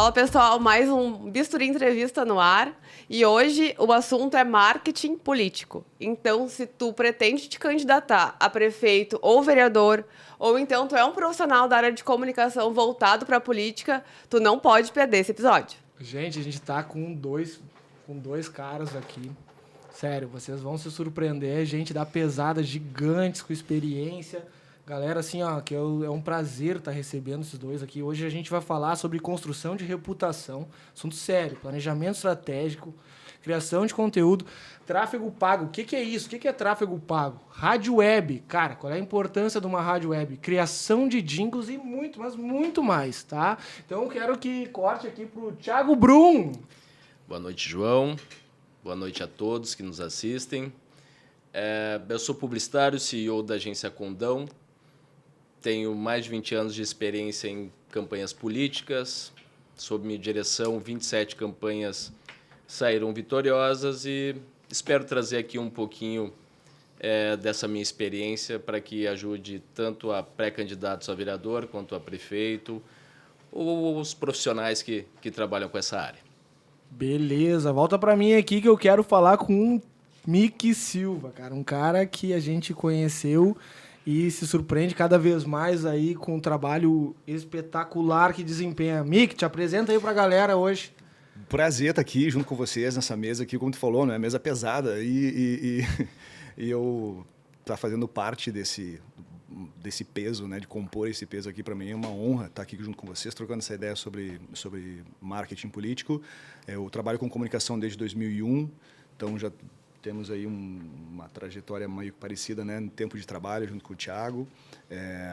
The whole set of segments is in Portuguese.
Fala pessoal, mais um Bisturi Entrevista no ar e hoje o assunto é marketing político. Então, se tu pretende te candidatar a prefeito ou vereador, ou então tu é um profissional da área de comunicação voltado para a política, tu não pode perder esse episódio. Gente, a gente tá com dois caras aqui. Sério, vocês vão se surpreender. Gente da pesada, gigantes, com experiência. Galera, assim, ó, que é um prazer estar recebendo esses dois aqui. Hoje a gente vai falar sobre construção de reputação, assunto sério, planejamento estratégico, criação de conteúdo, tráfego pago. O que é isso? O que é tráfego pago? Rádio web. Cara, qual é a importância de uma rádio web? Criação de jingles e muito, mas muito mais, tá? Então eu quero que corte aqui pro Thiago Brum. Boa noite, João. Boa noite a todos que nos assistem. Eu sou publicitário, CEO da agência Condão. Tenho mais de 20 anos de experiência em campanhas políticas. Sob minha direção, 27 campanhas saíram vitoriosas e espero trazer aqui um pouquinho dessa minha experiência para que ajude tanto a pré-candidatos a vereador quanto a prefeito ou os profissionais que trabalham com essa área. Beleza, volta pra mim aqui que eu quero falar com o Mick Silva, cara. Um cara que a gente conheceu e se surpreende cada vez mais aí com um trabalho espetacular que desempenha. Mick, te apresenta aí pra galera hoje. Prazer estar aqui junto com vocês nessa mesa aqui, como tu falou, né? Mesa pesada. E eu estar fazendo parte desse peso, né? De compor esse peso aqui, para mim é uma honra estar aqui junto com vocês, trocando essa ideia sobre marketing político. Eu trabalho com comunicação desde 2001, então já temos aí uma trajetória meio parecida, né, no tempo de trabalho, junto com o Thiago,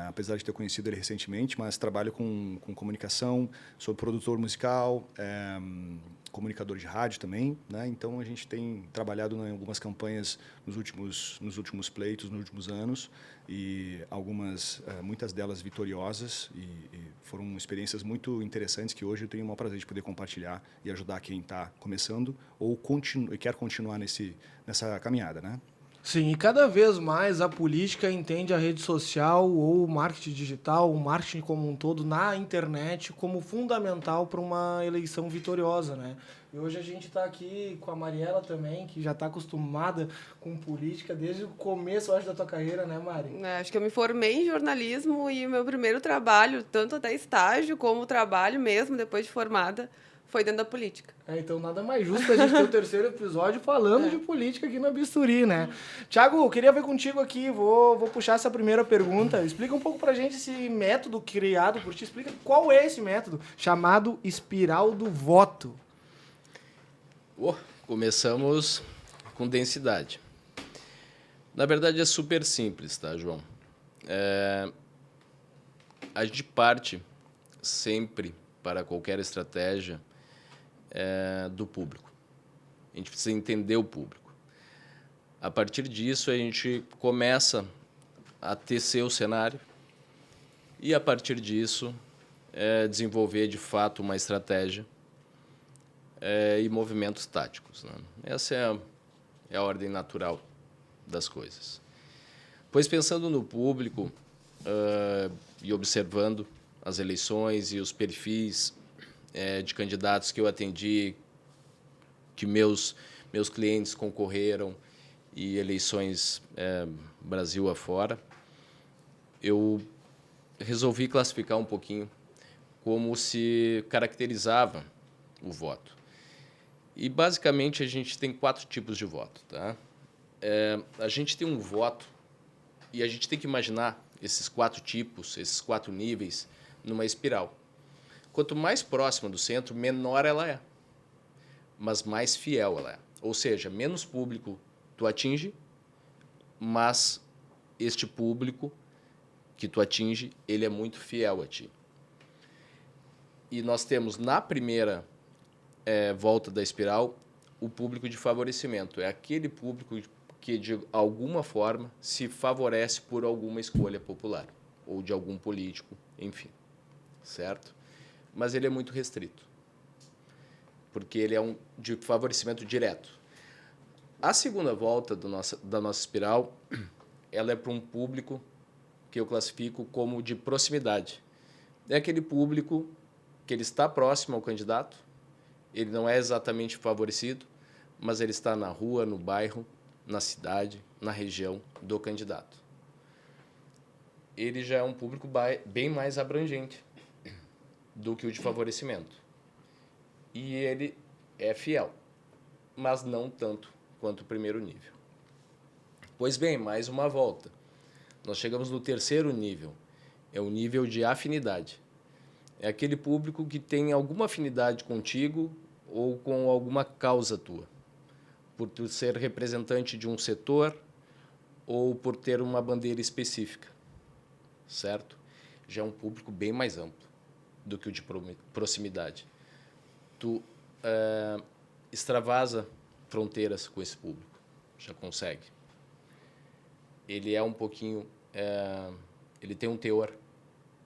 apesar de ter conhecido ele recentemente, mas trabalho com comunicação, sou produtor musical, comunicador de rádio também, né? Então a gente tem trabalhado em algumas campanhas nos últimos pleitos, nos últimos anos, e muitas delas vitoriosas, e foram experiências muito interessantes que hoje eu tenho o maior prazer de poder compartilhar e ajudar quem está começando ou quer continuar nessa caminhada, né? Sim, e cada vez mais a política entende a rede social ou o marketing digital, o marketing como um todo na internet como fundamental para uma eleição vitoriosa, né? E hoje a gente está aqui com a Mariela também, que já está acostumada com política desde o começo, eu acho, da tua carreira, né, Mari? Acho que eu me formei em jornalismo e o meu primeiro trabalho, tanto até estágio como trabalho mesmo, depois de formada, foi dentro da política. Então nada mais justo a gente ter o terceiro episódio falando de política aqui na Bisturi, né? Thiago, eu queria ver contigo aqui, vou puxar essa primeira pergunta. Explica um pouco pra gente esse método criado por ti. Explica qual é esse método chamado espiral do voto. Começamos com densidade. Na verdade é super simples, tá, João? A gente parte sempre para qualquer estratégia do público. A gente precisa entender o público. A partir disso, a gente começa a tecer o cenário e, a partir disso, desenvolver, de fato, uma estratégia e movimentos táticos, né? Essa é a ordem natural das coisas. Pois, pensando no público e observando as eleições e os perfis de candidatos que eu atendi, que meus clientes concorreram e eleições Brasil afora, eu resolvi classificar um pouquinho como se caracterizava o voto. E, basicamente, a gente tem 4 tipos de voto, tá? A gente tem um voto e a gente tem que imaginar esses 4 tipos, esses 4 níveis, numa espiral. Quanto mais próxima do centro, menor ela é, mas mais fiel ela é. Ou seja, menos público tu atinge, mas este público que tu atinge, ele é muito fiel a ti. E nós temos, na primeira volta da espiral, o público de favorecimento. É aquele público que, de alguma forma, se favorece por alguma escolha popular, ou de algum político, enfim. Certo? Mas ele é muito restrito, porque ele é de favorecimento direto. A segunda volta da nossa espiral, ela é para um público que eu classifico como de proximidade. É aquele público que ele está próximo ao candidato, ele não é exatamente favorecido, mas ele está na rua, no bairro, na cidade, na região do candidato. Ele já é um público bem mais abrangente do que o de favorecimento. E ele é fiel, mas não tanto quanto o primeiro nível. Pois bem, mais uma volta. Nós chegamos no terceiro nível, é o nível de afinidade. É aquele público que tem alguma afinidade contigo ou com alguma causa tua. Por tu ser representante de um setor ou por ter uma bandeira específica, certo? Já é um público bem mais amplo do que o de proximidade. Tu extravasa fronteiras com esse público, já consegue. Ele é um pouquinho... ele tem um teor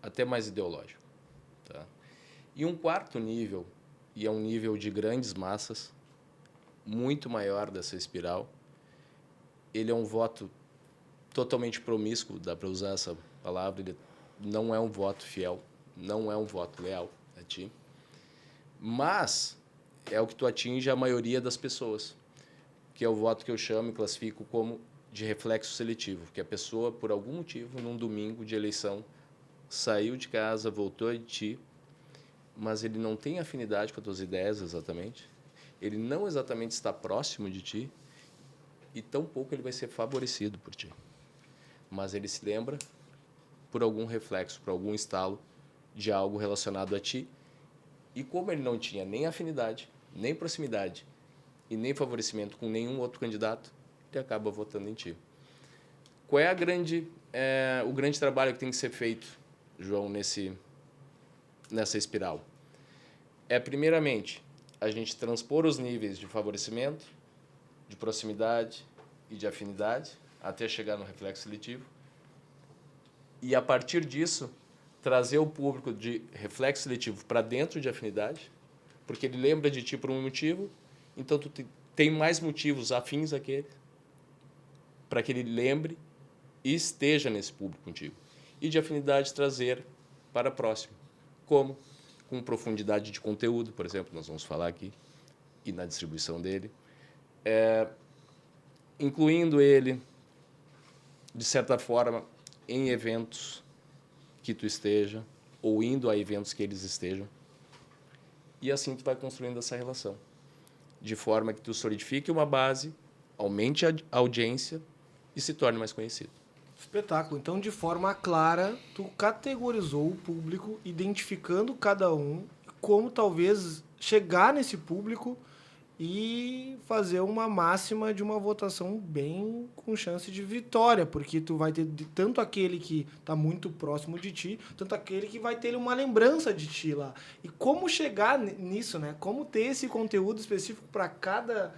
até mais ideológico. Tá? E um quarto nível, e é um nível de grandes massas, muito maior dessa espiral, ele é um voto totalmente promíscuo, dá para usar essa palavra, ele não é um voto fiel, não é um voto leal a ti, mas é o que tu atinge a maioria das pessoas, que é o voto que eu chamo e classifico como de reflexo seletivo, que a pessoa, por algum motivo, num domingo de eleição, saiu de casa, voltou de ti, mas ele não tem afinidade com as tuas ideias exatamente, ele não exatamente está próximo de ti e tampouco ele vai ser favorecido por ti. Mas ele se lembra por algum reflexo, por algum estalo de algo relacionado a ti. E como ele não tinha nem afinidade, nem proximidade e nem favorecimento com nenhum outro candidato, ele acaba votando em ti. Qual é o grande trabalho que tem que ser feito, João, nessa espiral? Primeiramente, a gente transpor os níveis de favorecimento, de proximidade e de afinidade até chegar no reflexo seletivo. E, a partir disso, trazer o público de reflexo seletivo para dentro de afinidade, porque ele lembra de ti por um motivo, então tu tem mais motivos afins àquele para que ele lembre e esteja nesse público contigo. E de afinidade trazer para próximo. Como? Com profundidade de conteúdo, por exemplo, nós vamos falar aqui, e na distribuição dele, incluindo ele, de certa forma, em eventos que tu esteja, ou indo a eventos que eles estejam, e assim tu vai construindo essa relação, de forma que tu solidifique uma base, aumente a audiência e se torne mais conhecido. Espetáculo. Então, de forma clara, tu categorizou o público, identificando cada um, como talvez chegar nesse público e fazer uma máxima de uma votação bem com chance de vitória, porque tu vai ter tanto aquele que está muito próximo de ti, tanto aquele que vai ter uma lembrança de ti lá. E como chegar nisso, né? Como ter esse conteúdo específico para cada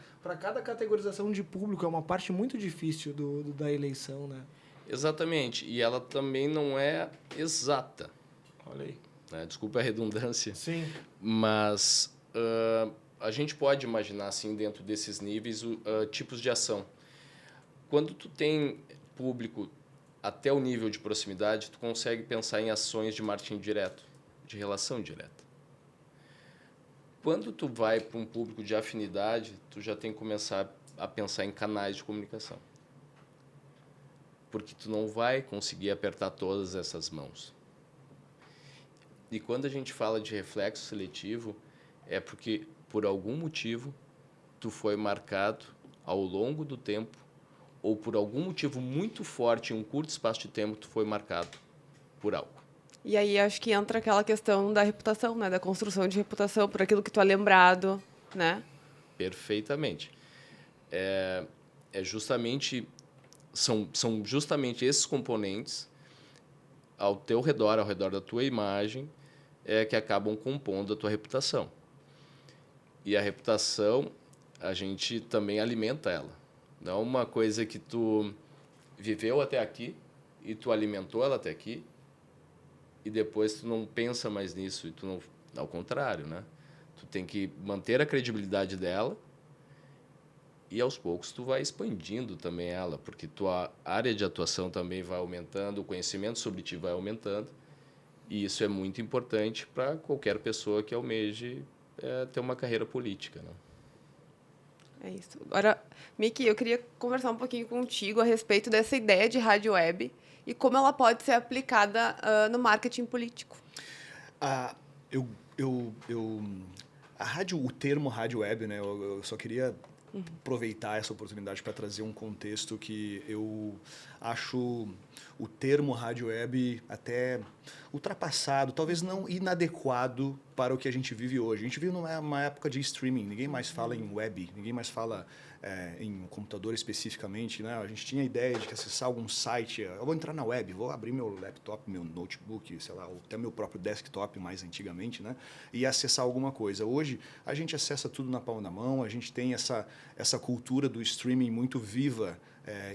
categorização de público é uma parte muito difícil da eleição, né? Exatamente, e ela também não é exata. Olha aí. Né? Desculpa a redundância. Sim. Mas a gente pode imaginar, assim, dentro desses níveis, tipos de ação. Quando tu tem público até o nível de proximidade, tu consegue pensar em ações de marketing direto, de relação direta. Quando tu vai para um público de afinidade, tu já tem que começar a pensar em canais de comunicação. Porque tu não vai conseguir apertar todas essas mãos. E quando a gente fala de reflexo seletivo, é porque, por algum motivo, tu foi marcado ao longo do tempo, ou por algum motivo muito forte, em um curto espaço de tempo, tu foi marcado por algo. E aí acho que entra aquela questão da reputação, né? Da construção de reputação, por aquilo que tu é lembrado, né? Perfeitamente. São justamente esses componentes ao teu redor, ao redor da tua imagem, que acabam compondo a tua reputação. E a reputação, a gente também alimenta ela. Não é uma coisa que tu viveu até aqui e tu alimentou ela até aqui e depois tu não pensa mais nisso e tu não... Ao contrário, né? Tu tem que manter a credibilidade dela e, aos poucos, tu vai expandindo também ela, porque tua área de atuação também vai aumentando, o conhecimento sobre ti vai aumentando E isso é muito importante para qualquer pessoa que almeje ter uma carreira política, né? É isso. Agora, Miki, eu queria conversar um pouquinho contigo a respeito dessa ideia de rádio web e como ela pode ser aplicada no marketing político. Ah, eu, o termo rádio web, né? Eu só queria aproveitar essa oportunidade para trazer um contexto que eu acho o termo rádio web até ultrapassado, talvez não inadequado para o que a gente vive hoje. A gente vive numa época de streaming, ninguém mais fala em web, ninguém mais fala em computador especificamente, né? A gente tinha a ideia de acessar algum site, eu vou entrar na web, vou abrir meu laptop, meu notebook, sei lá, ou até meu próprio desktop mais antigamente, né? E acessar alguma coisa. Hoje a gente acessa tudo na palma da mão, a gente tem essa cultura do streaming muito viva,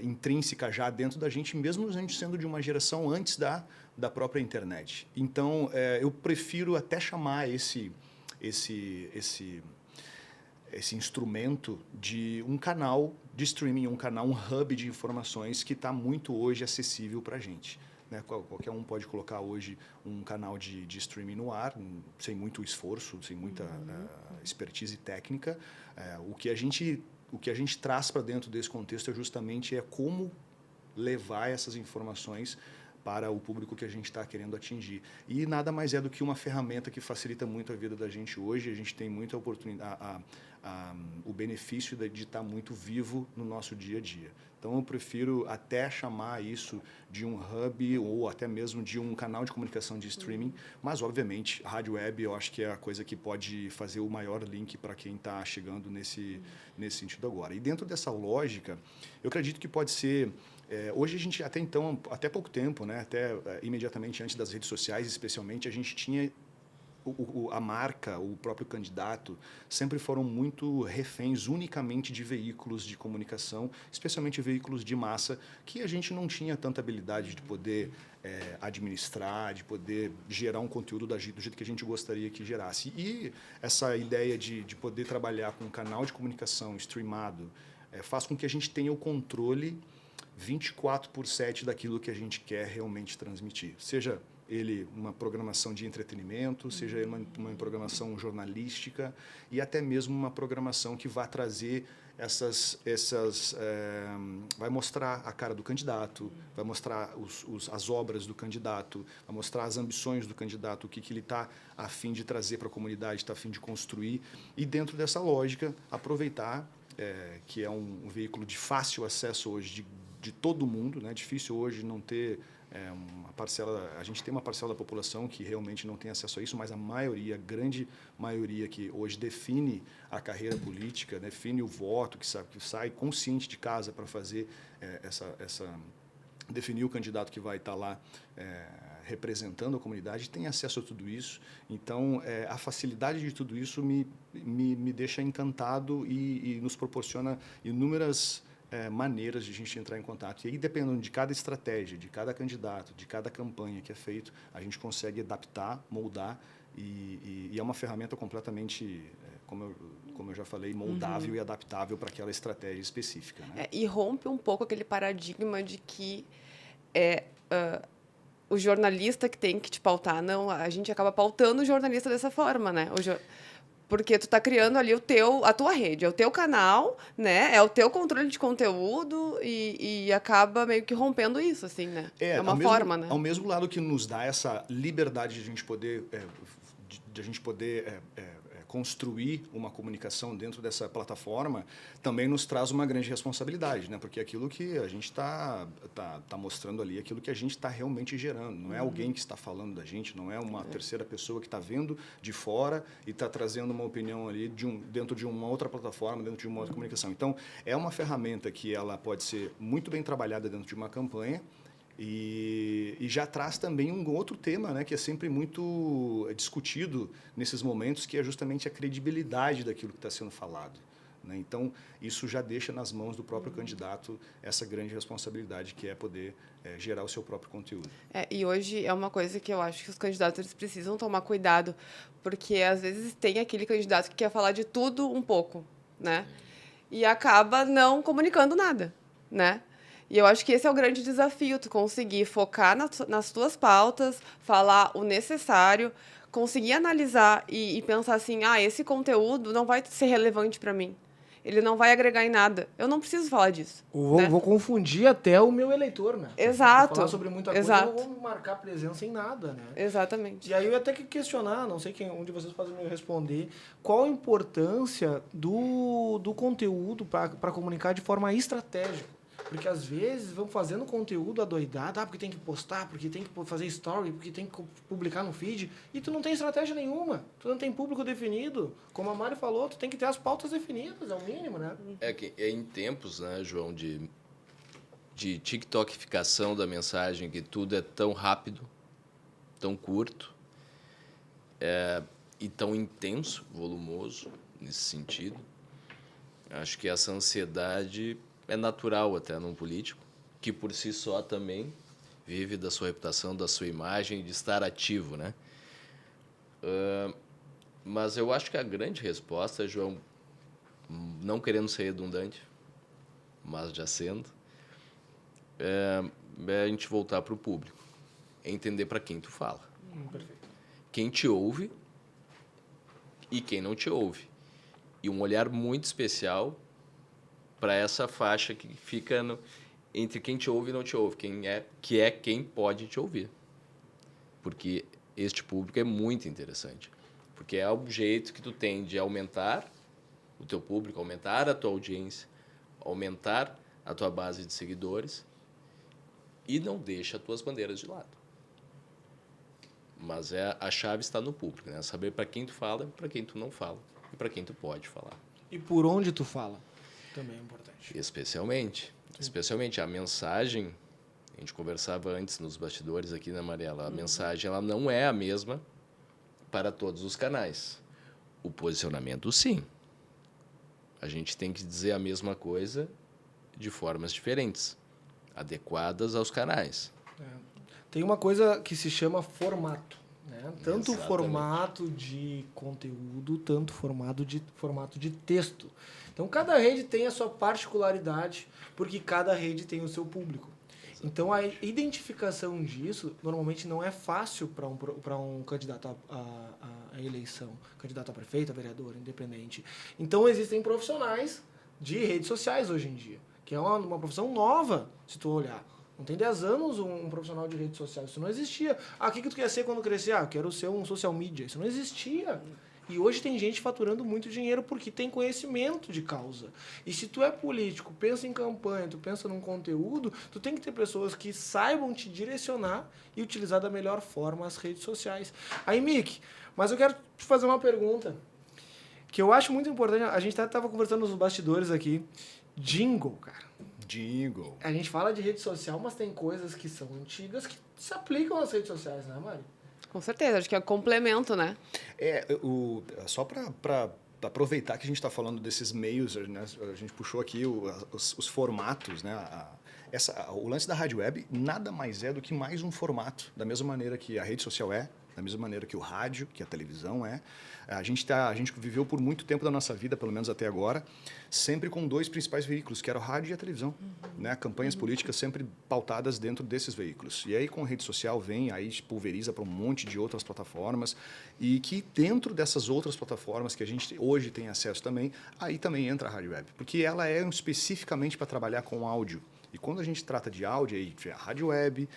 intrínseca já dentro da gente, mesmo a gente sendo de uma geração antes da própria internet. Então, eu prefiro até chamar esse instrumento de um canal de streaming, um hub de informações que está muito hoje acessível para a gente. Né? Qualquer um pode colocar hoje um canal de streaming no ar, sem muito esforço, sem muita expertise técnica. O que a gente traz para dentro desse contexto é justamente como levar essas informações para o público que a gente está querendo atingir. E nada mais é do que uma ferramenta que facilita muito a vida da gente hoje. A gente tem muita oportunidade, o benefício de estar muito vivo no nosso dia a dia. Então, eu prefiro até chamar isso de um hub ou até mesmo de um canal de comunicação de streaming, mas, obviamente, a rádio web eu acho que é a coisa que pode fazer o maior link para quem está chegando nesse sentido agora. E dentro dessa lógica, eu acredito que pode ser... hoje a gente, até pouco tempo, né, até imediatamente antes das redes sociais, especialmente, a gente tinha a marca, o próprio candidato, sempre foram muito reféns unicamente de veículos de comunicação, especialmente veículos de massa, que a gente não tinha tanta habilidade de poder administrar, de poder gerar um conteúdo do jeito que a gente gostaria que gerasse. E essa ideia de poder trabalhar com um canal de comunicação streamado faz com que a gente tenha o controle 24/7 daquilo que a gente quer realmente transmitir. Seja ele uma programação de entretenimento, seja ele uma programação jornalística e até mesmo uma programação que vai trazer vai mostrar a cara do candidato, vai mostrar as obras do candidato, vai mostrar as ambições do candidato, o que ele está a fim de trazer para a comunidade, está a fim de construir. E dentro dessa lógica, aproveitar que é um veículo de fácil acesso hoje de todo mundo, né? Difícil hoje não ter uma parcela, a gente tem uma parcela da população que realmente não tem acesso a isso, mas a grande maioria que hoje define a carreira política, define o voto, que sai consciente de casa para fazer definir o candidato que vai estar lá representando a comunidade, tem acesso a tudo isso. Então, a facilidade de tudo isso me deixa encantado e nos proporciona inúmeras maneiras de a gente entrar em contato. E aí, dependendo de cada estratégia, de cada candidato, de cada campanha que é feito, a gente consegue adaptar, moldar e é uma ferramenta completamente, como eu já falei, moldável e adaptável para aquela estratégia específica. Né? E rompe um pouco aquele paradigma de que o jornalista que tem que te pautar. Não, a gente acaba pautando o jornalista dessa forma, né? Porque tu tá criando ali a tua rede, é o teu canal, né? É o teu controle de conteúdo e acaba meio que rompendo isso, assim, né? É uma forma, né? Ao mesmo lado que nos dá essa liberdade de a gente poder, construir uma comunicação dentro dessa plataforma, também nos traz uma grande responsabilidade, né? Porque aquilo que a gente está mostrando ali, aquilo que a gente está realmente gerando, não é alguém que está falando da gente, não é uma terceira pessoa que está vendo de fora e está trazendo uma opinião ali dentro de uma outra plataforma, dentro de uma outra comunicação. Então, é uma ferramenta que ela pode ser muito bem trabalhada dentro de uma campanha, e já traz também um outro tema, né, que é sempre muito discutido nesses momentos, que é justamente a credibilidade daquilo que está sendo falado. Né? Então, isso já deixa nas mãos do próprio candidato essa grande responsabilidade, que é poder gerar o seu próprio conteúdo. E hoje é uma coisa que eu acho que os candidatos eles precisam tomar cuidado, porque às vezes tem aquele candidato que quer falar de tudo um pouco, né? E acaba não comunicando nada, né? E eu acho que esse é o grande desafio, tu conseguir focar nas tuas pautas, falar o necessário, conseguir analisar e pensar assim, esse conteúdo não vai ser relevante para mim. Ele não vai agregar em nada. Eu não preciso falar disso. Né? Vou confundir até o meu eleitor, né? Exato. Vou falar sobre muita coisa, Exato. eu não vou marcar presença em nada, né? Exatamente. E aí eu ia até que questionar, não sei um de vocês pode me responder, qual a importância do conteúdo para comunicar de forma estratégica? Porque às vezes vão fazendo conteúdo adoidado, porque tem que postar, porque tem que fazer story, porque tem que publicar no feed, e tu não tem estratégia nenhuma, tu não tem público definido. Como a Mari falou, tu tem que ter as pautas definidas, é o mínimo, né? É que em tempos, né, João, de tiktokificação da mensagem, que tudo é tão rápido, tão curto, e tão intenso, volumoso, nesse sentido, acho que essa ansiedade é natural até num político, que por si só também vive da sua reputação, da sua imagem, de estar ativo, né? Mas eu acho que a grande resposta, João, não querendo ser redundante, mas já sendo, é a gente voltar para o público, entender para quem tu fala. Perfeito. Quem te ouve e quem não te ouve. E um olhar muito especial para essa faixa que fica entre quem te ouve e não te ouve, quem pode te ouvir. Porque este público é muito interessante. Porque é o jeito que tu tem de aumentar o teu público, aumentar a tua audiência, aumentar a tua base de seguidores e não deixa as tuas bandeiras de lado. Mas a chave está no público, né? Saber para quem tu fala, para quem tu não fala e para quem tu pode falar. E por onde tu fala, também é importante. Especialmente a mensagem, a gente conversava antes nos bastidores aqui, né, Mariela? A mensagem ela não é a mesma para todos os canais. O posicionamento, sim. A gente tem que dizer a mesma coisa de formas diferentes, adequadas aos canais. Tem uma coisa que se chama formato, né? Tanto Exatamente. Formato de conteúdo, tanto formato de texto. Então, cada rede tem a sua particularidade, porque cada rede tem o seu público. Então, a identificação disso, normalmente, não é fácil para um candidato à eleição, candidato a prefeito, a vereador, independente. Então, existem profissionais de redes sociais hoje em dia, que é uma profissão nova, se tu olhar. Não tem 10 anos um profissional de redes sociais, isso não existia. O que tu quer ser quando crescer? Eu quero ser um social media. Isso não existia. E hoje tem gente faturando muito dinheiro porque tem conhecimento de causa. E se tu é político, pensa em campanha, tu pensa num conteúdo, tu tem que ter pessoas que saibam te direcionar e utilizar da melhor forma as redes sociais. Aí, Mick, mas eu quero te fazer uma pergunta que eu acho muito importante. A gente estava conversando nos bastidores aqui. Jingle, cara. Jingle. A gente fala de rede social, mas tem coisas que são antigas que se aplicam às redes sociais, né, Mari? Com certeza, acho que é complemento, né? Só para aproveitar que a gente está falando desses meios, né, a gente puxou aqui os formatos, né? O lance da rádio web nada mais é do que mais um formato, da mesma maneira que a rede social da mesma maneira que o rádio, que a televisão é. A gente viveu por muito tempo da nossa vida, pelo menos até agora, sempre com dois principais veículos, que era o rádio e a televisão. Né? Campanhas políticas sempre pautadas dentro desses veículos. E aí, com a rede social, aí pulveriza para um monte de outras plataformas, e que dentro dessas outras plataformas que a gente hoje tem acesso também, aí também entra a rádio web, porque ela é especificamente para trabalhar com áudio. E quando a gente trata de áudio, aí a rádio web,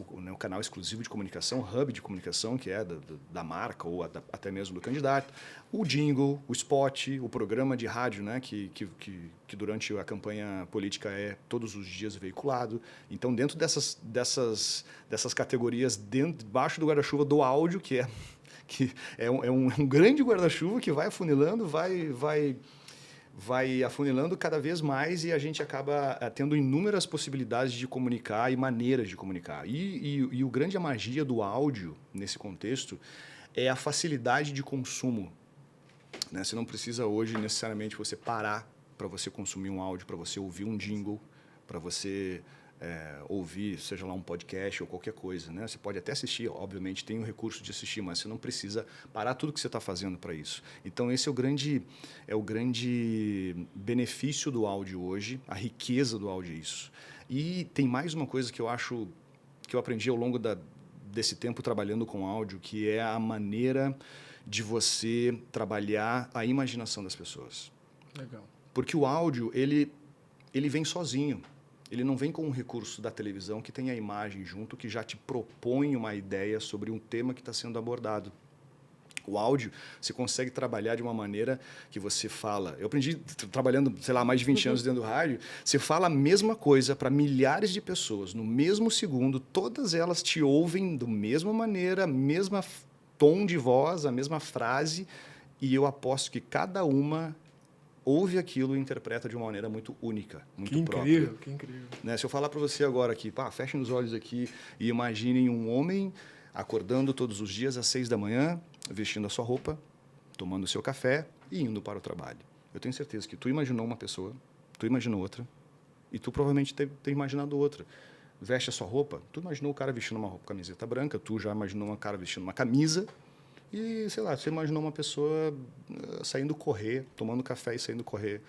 o canal exclusivo de comunicação, hub de comunicação, que é da marca ou até mesmo do candidato, o jingle, o spot, o programa de rádio, né, que durante a campanha política é todos os dias veiculado. Então, dentro dessas categorias, debaixo do guarda-chuva do áudio, que é um grande guarda-chuva que vai afunilando, vai afunilando cada vez mais e a gente acaba tendo inúmeras possibilidades de comunicar e maneiras de comunicar. E o grande magia do áudio, nesse contexto, é a facilidade de consumo. Né? Você não precisa hoje, necessariamente, você parar para você consumir um áudio, para você ouvir um jingle, para você ouvir, seja lá um podcast ou qualquer coisa, né? Você pode até assistir, obviamente tem o recurso de assistir, mas você não precisa parar tudo que você está fazendo para isso. Então esse é o grande benefício do áudio hoje, a riqueza do áudio é isso. E tem mais uma coisa que eu acho que eu aprendi ao longo desse tempo trabalhando com áudio, que é a maneira de você trabalhar a imaginação das pessoas. Legal. Porque o áudio, ele vem sozinho. Ele não vem com um recurso da televisão que tem a imagem junto, que já te propõe uma ideia sobre um tema que está sendo abordado. O áudio, você consegue trabalhar de uma maneira que você fala... Eu aprendi trabalhando, sei lá, mais de 20 anos dentro do rádio. Você fala a mesma coisa para milhares de pessoas no mesmo segundo. Todas elas te ouvem da mesma maneira, mesma tom de voz, a mesma frase. E eu aposto que cada uma ouve aquilo e interpreta de uma maneira muito única, muito própria. Que incrível. Né? Se eu falar para você agora aqui, fechem os olhos aqui e imaginem um homem acordando todos os dias às 6 da manhã, vestindo a sua roupa, tomando o seu café e indo para o trabalho. Eu tenho certeza que tu imaginou uma pessoa, tu imaginou outra, e tu provavelmente tem imaginado outra. Veste a sua roupa, tu imaginou o cara vestindo uma roupa, camiseta branca, tu já imaginou um cara vestindo uma camisa, e, sei lá, você imaginou uma pessoa saindo correr, tomando café e saindo correr.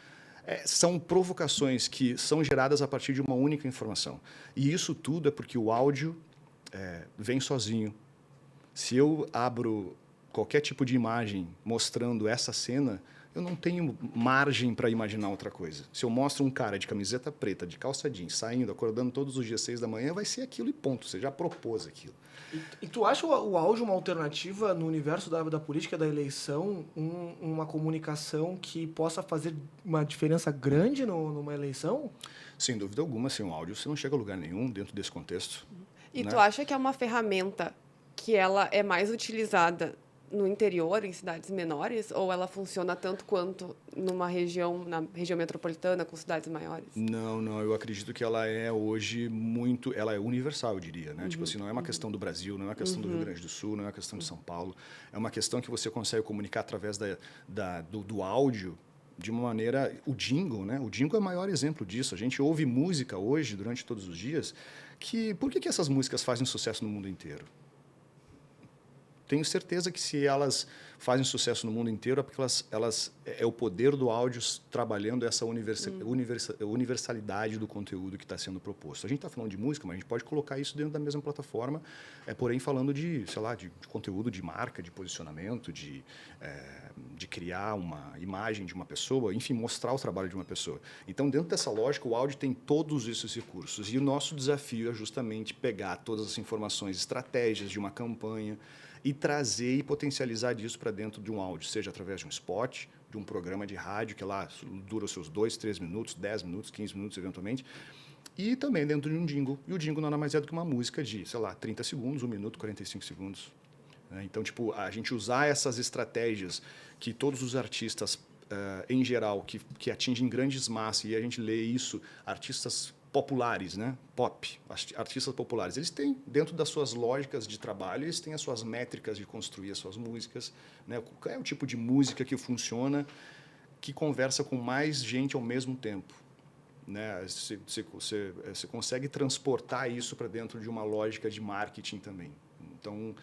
São provocações que são geradas a partir de uma única informação. E isso tudo é porque o áudio vem sozinho. Se eu abro qualquer tipo de imagem mostrando essa cena, eu não tenho margem para imaginar outra coisa. Se eu mostro um cara de camiseta preta, de calça jeans, saindo, acordando todos os dias 6 da manhã, vai ser aquilo e ponto. Você já propôs aquilo. E tu acha o áudio uma alternativa no universo da política, da eleição, uma comunicação que possa fazer uma diferença grande numa eleição? Sem dúvida alguma, sem o áudio você não chega a lugar nenhum dentro desse contexto. E né? tu acha que é uma ferramenta que ela é mais utilizada no interior, em cidades menores, ou ela funciona tanto quanto na região metropolitana, com cidades maiores? Não, eu acredito que ela é hoje ela é universal, eu diria, né? Tipo assim, não é uma questão do Brasil, não é uma questão do Rio Grande do Sul, não é uma questão de São Paulo, é uma questão que você consegue comunicar através do áudio de uma maneira... O jingle, né? O jingle é o maior exemplo disso. A gente ouve música hoje, durante todos os dias, por que essas músicas fazem sucesso no mundo inteiro? Tenho certeza que se elas fazem sucesso no mundo inteiro é porque é o poder do áudio trabalhando essa universalidade do conteúdo que está sendo proposto. A gente está falando de música, mas a gente pode colocar isso dentro da mesma plataforma, porém falando de conteúdo, de marca, de posicionamento, de criar uma imagem de uma pessoa, enfim, mostrar o trabalho de uma pessoa. Então, dentro dessa lógica, o áudio tem todos esses recursos. E o nosso desafio é justamente pegar todas as informações, estratégias de uma campanha, e trazer e potencializar disso para dentro de um áudio, seja através de um spot, de um programa de rádio que lá dura os seus 2, 3 minutos, 10 minutos, 15 minutos eventualmente, e também dentro de um jingle. E o jingle nada mais é do que uma música de, 30 segundos, 1 minuto, 45 segundos. Então, a gente usar essas estratégias que todos os artistas, em geral, que atingem grandes massas, e a gente lê isso, artistas populares, né? Pop, artistas populares. Eles têm, dentro das suas lógicas de trabalho, eles têm as suas métricas de construir as suas músicas. Né? Qual é o tipo de música que funciona, que conversa com mais gente ao mesmo tempo? Né? Você consegue transportar isso para dentro de uma lógica de marketing também. Então,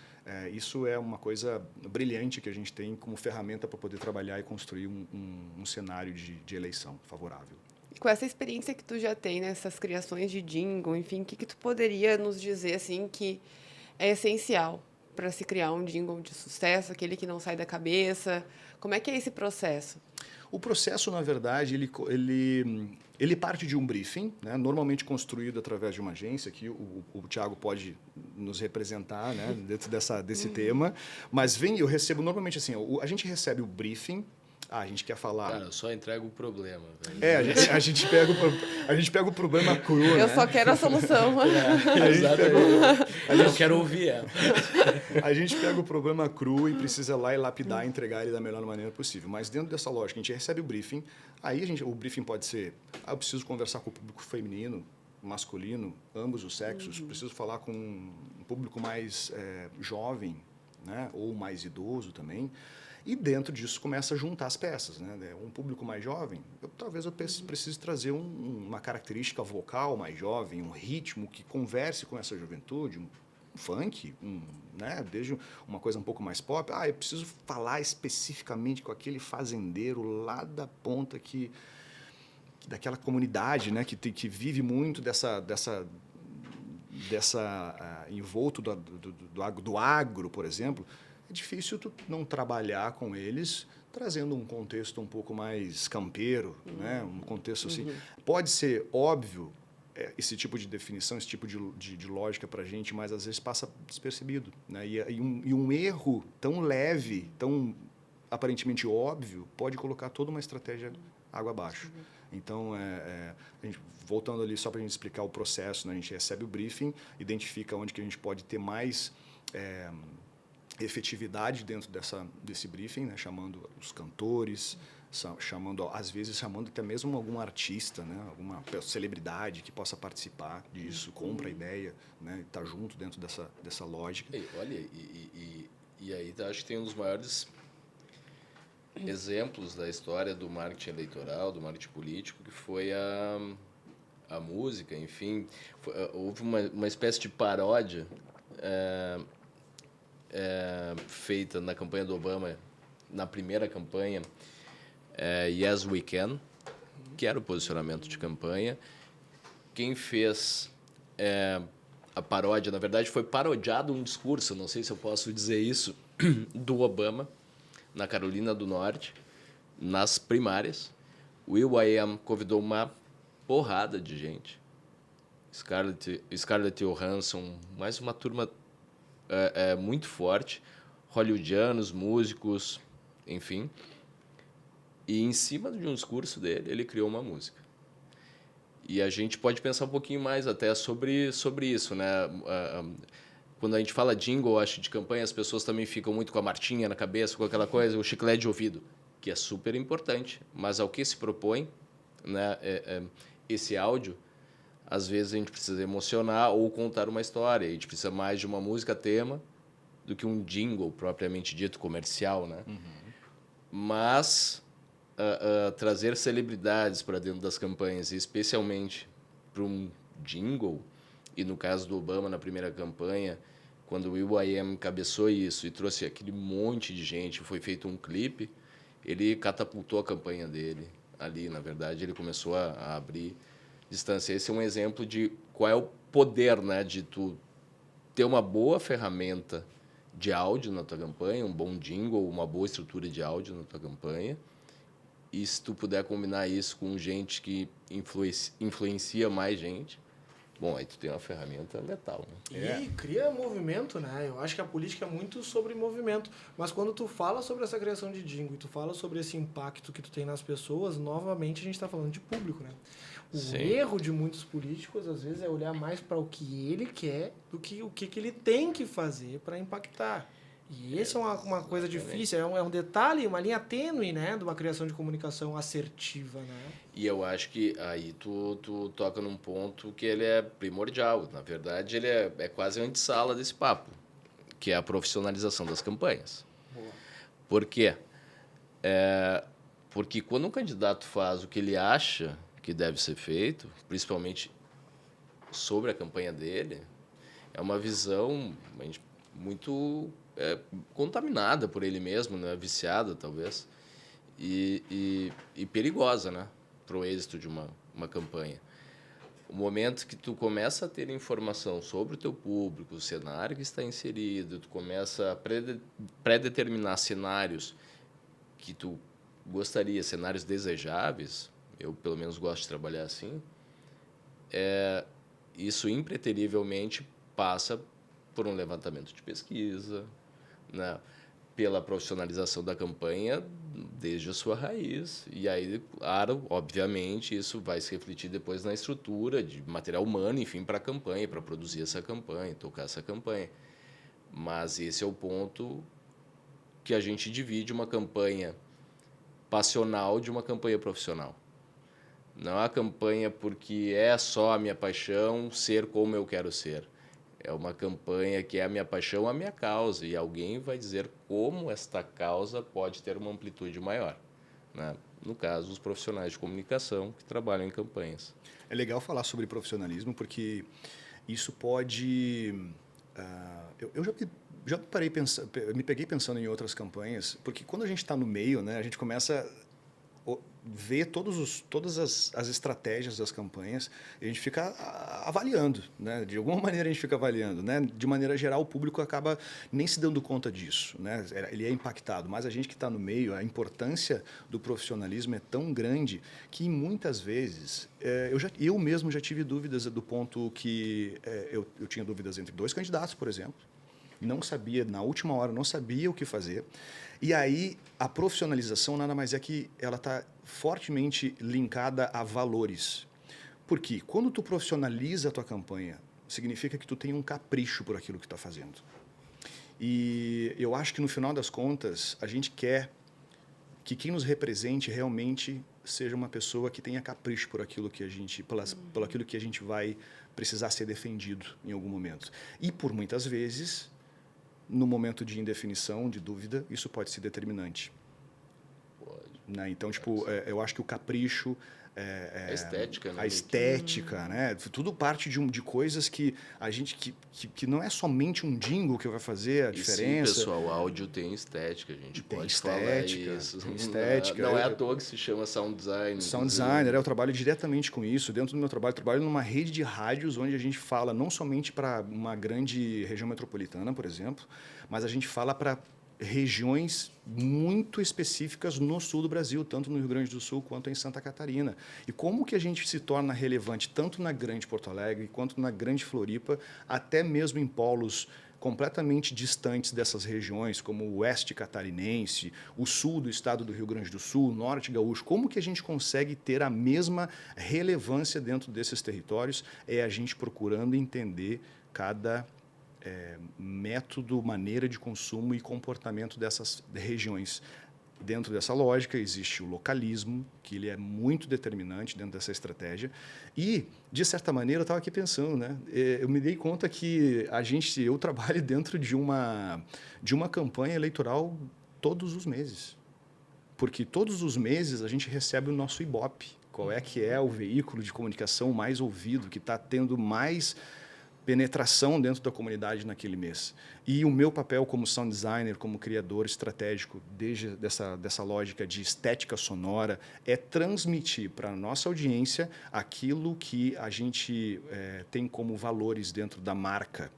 isso é uma coisa brilhante que a gente tem como ferramenta para poder trabalhar e construir um cenário de eleição favorável. Com essa experiência que tu já tem nessas criações de jingle, enfim, o que tu poderia nos dizer assim que é essencial para se criar um jingle de sucesso, aquele que não sai da cabeça? Como é que é esse processo? O processo, na verdade, ele parte de um briefing, né? Normalmente construído através de uma agência, que o Thiago pode nos representar, né? Dentro desse tema, mas eu recebo normalmente assim, a gente recebe o briefing. A gente quer falar... Cara, eu só entrego o problema. Velho. A gente pega o problema cru, Eu só quero a solução. Eu quero ouvir ela. A gente pega o problema cru e precisa lá e lapidar, entregar ele da melhor maneira possível. Mas dentro dessa lógica, a gente recebe o briefing. Aí o briefing pode ser... eu preciso conversar com o público feminino, masculino, ambos os sexos. Preciso falar com um público mais jovem, né? Ou mais idoso também. E dentro disso começa a juntar as peças, né? Um público mais jovem, talvez eu precise trazer uma característica vocal mais jovem, um ritmo que converse com essa juventude, um funk, né? Desde uma coisa um pouco mais pop. Eu preciso falar especificamente com aquele fazendeiro lá da ponta daquela comunidade, né? Que vive muito dessa envolto do agro, por exemplo. É difícil tu não trabalhar com eles trazendo um contexto um pouco mais campeiro, né? Um contexto assim. Pode ser óbvio esse tipo de definição, esse tipo de lógica para a gente, mas às vezes passa despercebido, né? E um erro tão leve, tão aparentemente óbvio, pode colocar toda uma estratégia água abaixo. Então, a gente, voltando ali só para a gente explicar o processo, né? A gente recebe o briefing, identifica onde que a gente pode ter mais efetividade dentro desse briefing, né? Chamando os cantores, às vezes chamando até mesmo algum artista, né? Alguma celebridade que possa participar disso, compra a ideia, né? Está junto dentro dessa lógica. Olha, e aí acho que tem um dos maiores exemplos da história do marketing eleitoral, do marketing político, que foi a música, enfim. Houve uma espécie de paródia feita na campanha do Obama, na primeira campanha, Yes We Can, que era o posicionamento de campanha. Quem fez a paródia, na verdade, foi parodiado um discurso, não sei se eu posso dizer isso, do Obama, na Carolina do Norte, nas primárias. O will.i.am convidou uma porrada de gente. Scarlett Johansson, mais uma turma muito forte, hollywoodianos, músicos, enfim. E em cima de um discurso dele, ele criou uma música. E a gente pode pensar um pouquinho mais até sobre isso, né? Quando a gente fala jingle, acho, de campanha, as pessoas também ficam muito com a martinha na cabeça, com aquela coisa, o chiclete de ouvido, que é super importante. Mas ao que se propõe, né, esse áudio, às vezes a gente precisa emocionar ou contar uma história. A gente precisa mais de uma música tema do que um jingle propriamente dito comercial, né? Mas trazer celebridades para dentro das campanhas, especialmente para um jingle, e no caso do Obama, na primeira campanha, quando o will.i.am encabeçou isso e trouxe aquele monte de gente, foi feito um clipe, ele catapultou a campanha dele ali, na verdade, ele começou a abrir distância. Esse é um exemplo de qual é o poder, né, de tu ter uma boa ferramenta de áudio na tua campanha, um bom jingle, uma boa estrutura de áudio na tua campanha, e se tu puder combinar isso com gente que influencia mais gente, bom, aí tu tem uma ferramenta letal, né? E cria movimento, né? Eu acho que a política é muito sobre movimento. Mas quando tu fala sobre essa criação de jingle e tu fala sobre esse impacto que tu tem nas pessoas, novamente a gente está falando de público, né? O erro de muitos políticos, às vezes, é olhar mais para o que ele quer do que o que ele tem que fazer para impactar. E esse é uma coisa difícil, é um detalhe, uma linha tênue, né, de uma criação de comunicação assertiva, né? E eu acho que aí tu toca num ponto que ele é primordial. Na verdade, ele é quase a antessala desse papo, que é a profissionalização das campanhas. Boa. Por quê? Porque quando um candidato faz o que ele acha que deve ser feito, principalmente sobre a campanha dele, é uma visão muito contaminada por ele mesmo, né? Viciada, talvez, e perigosa, né? Para o êxito de uma campanha. O momento que tu começa a ter informação sobre o teu público, o cenário que está inserido, tu começa a pré-determinar cenários que tu gostaria, cenários desejáveis, eu pelo menos gosto de trabalhar assim, isso impreterivelmente passa por um levantamento de pesquisa, né? Pela profissionalização da campanha desde a sua raiz. E aí, claro, obviamente, isso vai se refletir depois na estrutura de material humano, enfim, para a campanha, para produzir essa campanha, tocar essa campanha. Mas esse é o ponto que a gente divide uma campanha passional de uma campanha profissional. Não é a campanha porque é só a minha paixão ser como eu quero ser. É uma campanha que é a minha paixão, a minha causa. E alguém vai dizer como esta causa pode ter uma amplitude maior, né? No caso, os profissionais de comunicação que trabalham em campanhas. É legal falar sobre profissionalismo, porque isso pode... eu já parei pensando, me peguei pensando em outras campanhas, porque quando a gente está no meio, né, a gente começa a ver todas as estratégias das campanhas e a gente fica avaliando, né? De alguma maneira a gente fica avaliando, né? De maneira geral, o público acaba nem se dando conta disso, né? Ele é impactado, mas a gente que está no meio, a importância do profissionalismo é tão grande que muitas vezes eu mesmo já tive dúvidas do ponto que eu tinha dúvidas entre 2 candidatos, por exemplo. Não sabia, na última hora, não sabia o que fazer. E aí, a profissionalização nada mais é que ela está fortemente linkada a valores. Porque quando tu profissionaliza a tua campanha, significa que tu tem um capricho por aquilo que está fazendo. E eu acho que, no final das contas, a gente quer que quem nos represente realmente seja uma pessoa que tenha capricho por aquilo que a gente, pelo aquilo que a gente vai precisar ser defendido em algum momento. E, por muitas vezes, no momento de indefinição, de dúvida, isso pode ser determinante. Pode. Né? Então, tipo, eu acho que o capricho... a estética, né? A estética, né? Tudo parte de coisas que a gente... Que não é somente um jingle que vai fazer a diferença. Sim, pessoal, o áudio tem estética, a gente Tem pode estética, falar isso. tem estética. Não é à toa que se chama sound design. Sound designer, eu trabalho diretamente com isso. Dentro do meu trabalho, eu trabalho numa rede de rádios onde a gente fala não somente para uma grande região metropolitana, por exemplo, mas a gente fala para regiões muito específicas no sul do Brasil, tanto no Rio Grande do Sul quanto em Santa Catarina. E como que a gente se torna relevante tanto na grande Porto Alegre quanto na grande Floripa, até mesmo em polos completamente distantes dessas regiões, como o oeste catarinense, o sul do estado do Rio Grande do Sul, o norte gaúcho. Como que a gente consegue ter a mesma relevância dentro desses territórios? É a gente procurando entender cada método, maneira de consumo e comportamento dessas regiões. Dentro dessa lógica existe o localismo, que ele é muito determinante dentro dessa estratégia. E, de certa maneira, eu estava aqui pensando, né? Eu me dei conta que eu trabalho dentro de uma campanha eleitoral todos os meses. Porque todos os meses a gente recebe o nosso Ibope. Qual é que é o veículo de comunicação mais ouvido, que está tendo mais penetração dentro da comunidade naquele mês. E o meu papel como sound designer, como criador estratégico dessa lógica de estética sonora é transmitir para a nossa audiência aquilo que a gente tem como valores dentro da marca.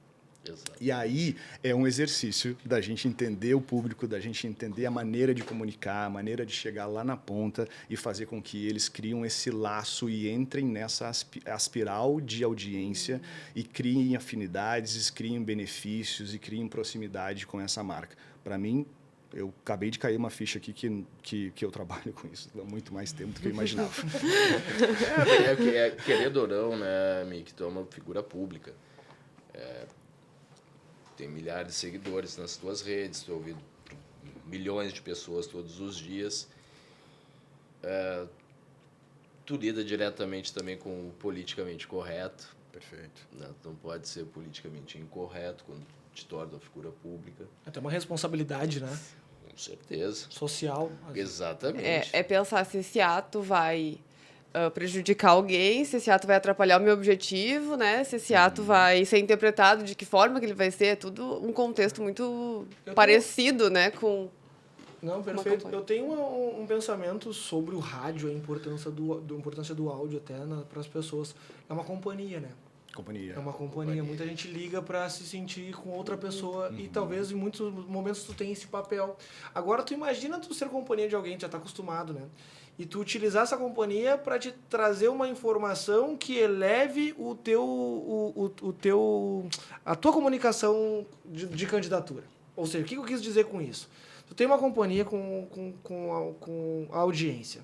Exato. E aí é um exercício da gente entender o público, da gente entender a maneira de comunicar, a maneira de chegar lá na ponta e fazer com que eles criem esse laço e entrem nessa espiral de audiência e criem afinidades, criem benefícios e criem proximidade com essa marca. Para mim, eu acabei de cair uma ficha aqui que eu trabalho com isso há muito mais tempo do que eu imaginava. Querendo ou não, né, Mick, tu é uma figura pública. Tem milhares de seguidores nas tuas redes, tu é ouvido por milhões de pessoas todos os dias. Tu lida diretamente também com o politicamente correto. Perfeito. Né? Não pode ser politicamente incorreto quando te torna uma figura pública. Tem uma responsabilidade, né? Com certeza. Social. Exatamente. É pensar se esse ato vai prejudicar alguém, se esse ato vai atrapalhar o meu objetivo, né? Se esse ato vai ser interpretado, de que forma que ele vai ser. É tudo um contexto muito parecido, né? Com... Não, perfeito. Eu tenho um pensamento sobre o rádio, a importância do áudio até para as pessoas. É uma companhia, né? É uma companhia. Muita gente liga para se sentir com outra pessoa e talvez em muitos momentos tu tenha esse papel. Agora tu imagina tu ser companhia de alguém, tu já tá acostumado, né? E tu utilizar essa companhia para te trazer uma informação que eleve a tua comunicação de candidatura. Ou seja, o que eu quis dizer com isso? Tu tem uma companhia com a audiência.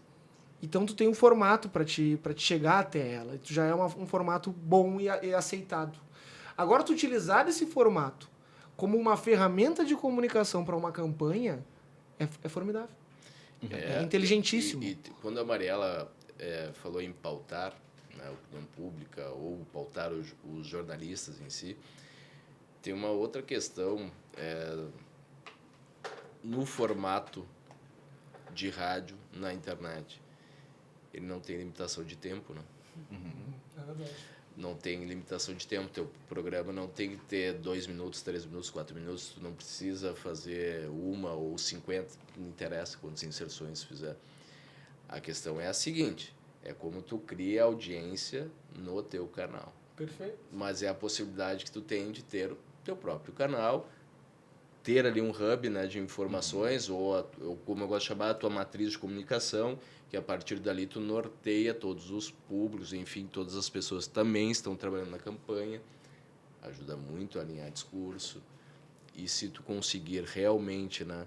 Então, tu tem um formato para te chegar até ela. Tu já é um formato bom e aceitado. Agora, tu utilizar esse formato como uma ferramenta de comunicação para uma campanha é formidável. É inteligentíssimo. E quando a Mariela falou em pautar, né, a opinião pública ou pautar os jornalistas em si, Tem uma outra questão no formato de rádio na internet. Ele não tem limitação de tempo, né? É verdade. Não tem limitação de tempo. Teu programa não tem que ter 2 minutos, 3 minutos, 4 minutos. Tu não precisa fazer 1 ou 50. Não interessa quantas inserções fizer. A questão é a seguinte. É como tu cria audiência no teu canal. Perfeito. Mas é a possibilidade que tu tem de ter o teu próprio canal, ter ali um hub, né, de informações, ou como eu gosto de chamar, a tua matriz de comunicação, que a partir dali tu norteia todos os públicos, enfim, todas as pessoas que também estão trabalhando na campanha. Ajuda muito a alinhar discurso. E se tu conseguir realmente, né,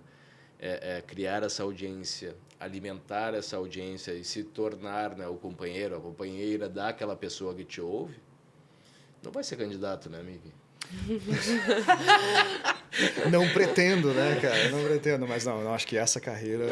criar essa audiência, alimentar essa audiência e se tornar, né, o companheiro, a companheira daquela pessoa que te ouve, não vai ser candidato, né, Miki? Não pretendo, né, cara? Não pretendo, mas não acho que essa carreira...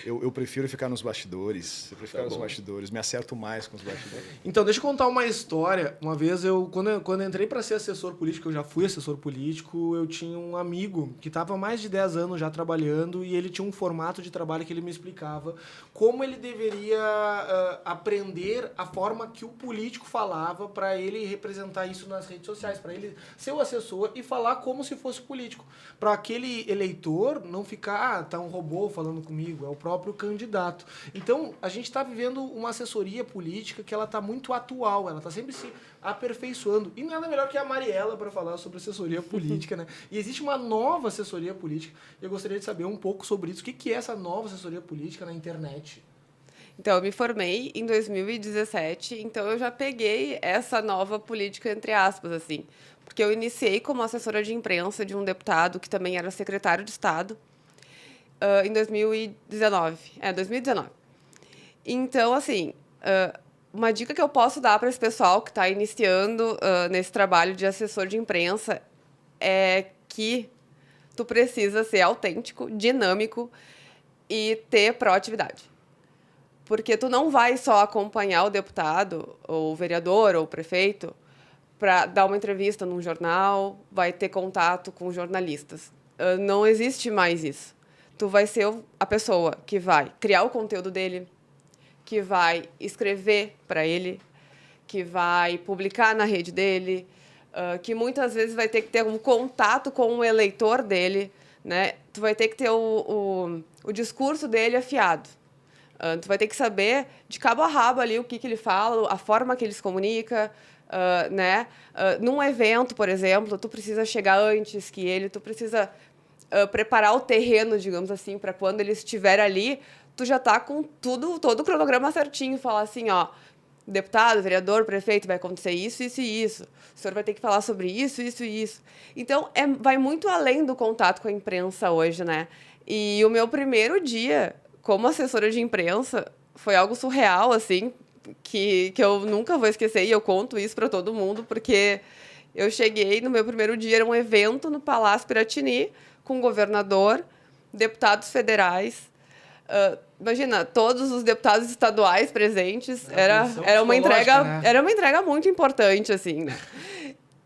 eu prefiro ficar nos bastidores. Eu prefiro ficar nos bastidores. Me acerto mais com os bastidores. Então, deixa eu contar uma história. Uma vez, quando eu entrei para ser assessor político, eu já fui assessor político, eu tinha um amigo que estava há mais de 10 anos já trabalhando e ele tinha um formato de trabalho que ele me explicava como ele deveria aprender a forma que o político falava para ele representar isso nas redes sociais, para ele ser o assessor e falar como se fosse político. Para aquele eleitor não ficar, tá um robô falando comigo, é o próprio candidato. Então, a gente está vivendo uma assessoria política que ela está muito atual, ela está sempre se aperfeiçoando. E nada melhor que a Mariela para falar sobre assessoria política, né? E existe uma nova assessoria política. Eu gostaria de saber um pouco sobre isso. O que é essa nova assessoria política na internet? Então, eu me formei em 2017, então eu já peguei essa nova política, entre aspas, assim. Porque eu iniciei como assessora de imprensa de um deputado que também era secretário de Estado em 2019. 2019. Então, assim, uma dica que eu posso dar para esse pessoal que está iniciando nesse trabalho de assessor de imprensa é que tu precisa ser autêntico, dinâmico e ter proatividade. Porque tu não vai só acompanhar o deputado, ou o vereador, ou o prefeito, para dar uma entrevista num jornal, vai ter contato com jornalistas. Não existe mais isso. Tu vai ser a pessoa que vai criar o conteúdo dele, que vai escrever para ele, que vai publicar na rede dele, que muitas vezes vai ter que ter um contato com o eleitor dele, né? Tu vai ter que ter o discurso dele afiado. Tu vai ter que saber de cabo a rabo ali o que ele fala, a forma que ele se comunica, né? Num evento, por exemplo, tu precisa chegar antes que ele, tu precisa preparar o terreno, digamos assim, para quando ele estiver ali, tu já tá com todo o cronograma certinho, falar assim, ó, deputado, vereador, prefeito, vai acontecer isso, isso e isso. O senhor vai ter que falar sobre isso, isso e isso. Então, vai muito além do contato com a imprensa hoje, né? E o meu primeiro dia como assessora de imprensa foi algo surreal, assim, que eu nunca vou esquecer, e eu conto isso para todo mundo, porque eu cheguei no meu primeiro dia, era um evento no Palácio Piratini, com o governador, deputados federais, imagina, todos os deputados estaduais presentes, era uma entrega, né? Era uma entrega muito importante, assim, né?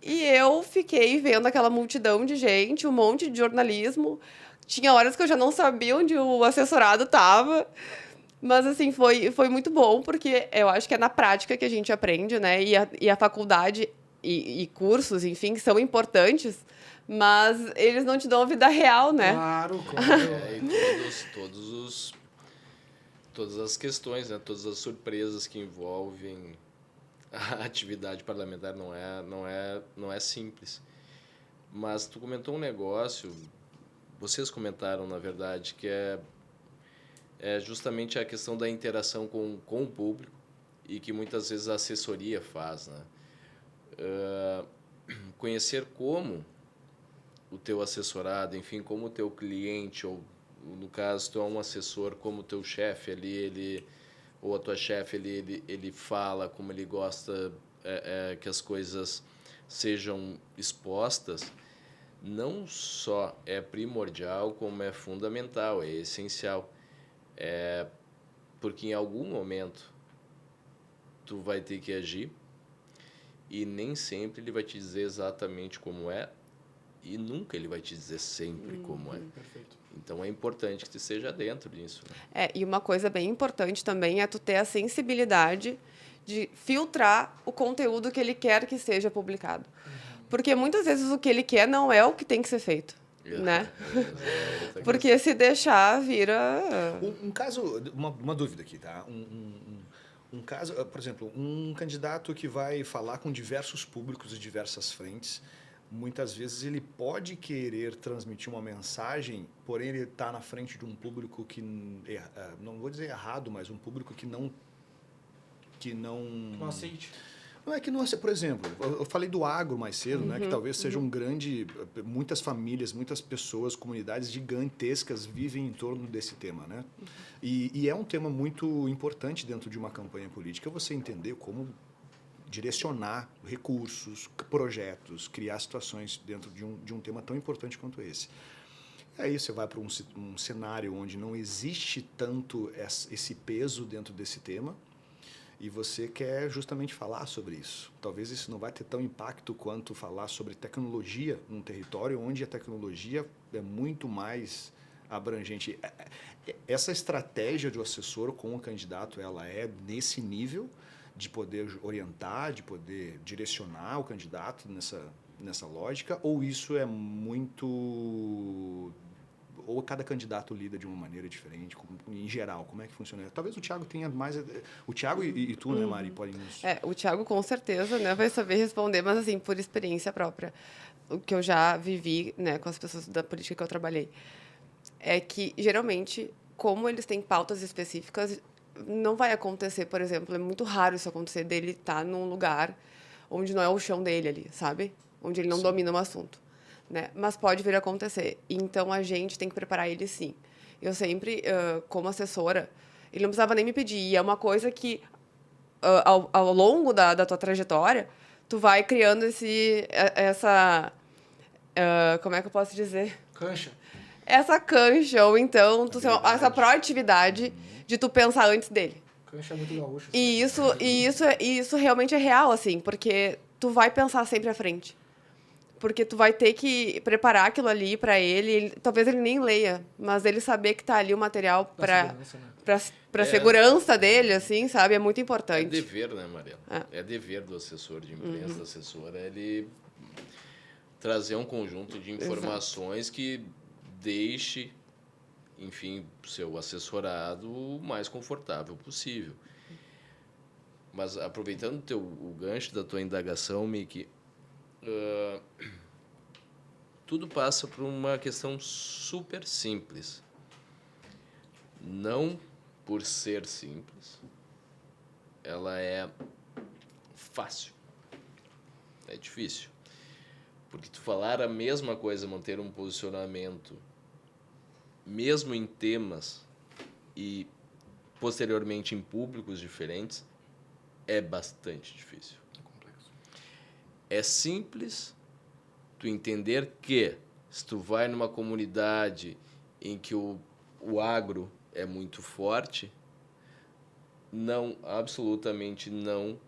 E eu fiquei vendo aquela multidão de gente, um monte de jornalismo. Tinha horas que eu já não sabia onde o assessorado estava. Mas, assim, foi muito bom, porque eu acho que é na prática que a gente aprende, né? E a faculdade e cursos, enfim, são importantes, mas eles não te dão a vida real, né? Claro. E todas as questões, né? Todas as surpresas que envolvem a atividade parlamentar não é simples. Mas tu comentou um negócio, vocês comentaram, na verdade, que é justamente a questão da interação com o público e que muitas vezes a assessoria faz, né? Conhecer como o teu assessorado, enfim, como o teu cliente, ou no caso, tu é um assessor, como o teu chefe ali, ou a tua chefe ele fala, como ele gosta que as coisas sejam expostas, não só é primordial, como é fundamental, é essencial. Porque em algum momento tu vai ter que agir E nem sempre ele vai te dizer exatamente como é e nunca ele vai te dizer sempre como é. Perfeito. Então é importante que tu esteja dentro disso. Né? E uma coisa bem importante também é tu ter a sensibilidade de filtrar o conteúdo que ele quer que seja publicado. Porque muitas vezes o que ele quer não é o que tem que ser feito, né? Porque se deixar, vira... Um caso, uma dúvida aqui, tá? Um caso, por exemplo, um candidato que vai falar com diversos públicos de diversas frentes, muitas vezes ele pode querer transmitir uma mensagem, porém ele está na frente de um público que, não vou dizer errado, mas um público que não aceite. Não é que não aceite. Por exemplo, eu falei do agro mais cedo, né? Que talvez seja um grande... Muitas famílias, muitas pessoas, comunidades gigantescas vivem em torno desse tema, né? E é um tema muito importante dentro de uma campanha política, você entender como direcionar recursos, projetos, criar situações dentro de um tema tão importante quanto esse. E aí você vai para um cenário onde não existe tanto esse peso dentro desse tema e você quer justamente falar sobre isso. Talvez isso não vai ter tão impacto quanto falar sobre tecnologia num território onde a tecnologia é muito mais abrangente. Essa estratégia do assessor com o candidato, ela é nesse nível de poder orientar, de poder direcionar o candidato nessa lógica, ou isso é muito... Ou cada candidato lida de uma maneira diferente, em geral, como é que funciona? Talvez o Thiago tenha mais... O Thiago e tu, né, Mari, podem nos... O Thiago com certeza, né, vai saber responder, mas assim, por experiência própria, o que eu já vivi, né, com as pessoas da política que eu trabalhei, é que, geralmente, como eles têm pautas específicas, não vai acontecer, por exemplo, é muito raro isso acontecer, dele estar num lugar onde não é o chão dele ali, sabe? Onde ele não domina o assunto, né? Mas pode vir a acontecer. Então, a gente tem que preparar ele, sim. Eu sempre, como assessora, ele não precisava nem me pedir. E é uma coisa que, ao longo da tua trajetória, tu vai criando essa... como é que eu posso dizer? Cancha. Essa cancha, ou então essa proatividade de tu pensar antes dele. Cancha é muito gaúcho. E isso realmente é real, assim, porque tu vai pensar sempre à frente. Porque tu vai ter que preparar aquilo ali para ele, talvez ele nem leia, mas ele saber que tá ali o material para segurança dele, assim, sabe? É muito importante. É dever, né, Mariana? É dever do assessor de imprensa, da assessora, ele trazer um conjunto de informações que deixe, enfim, o seu assessorado o mais confortável possível. Mas, aproveitando o gancho da tua indagação, Miki, tudo passa por uma questão super simples. Não por ser simples, ela é fácil. É difícil. Porque tu falar a mesma coisa, manter um posicionamento, mesmo em temas e posteriormente em públicos diferentes, é bastante difícil. É complexo. É simples tu entender que se tu vai numa comunidade em que o agro é muito forte, não, absolutamente não,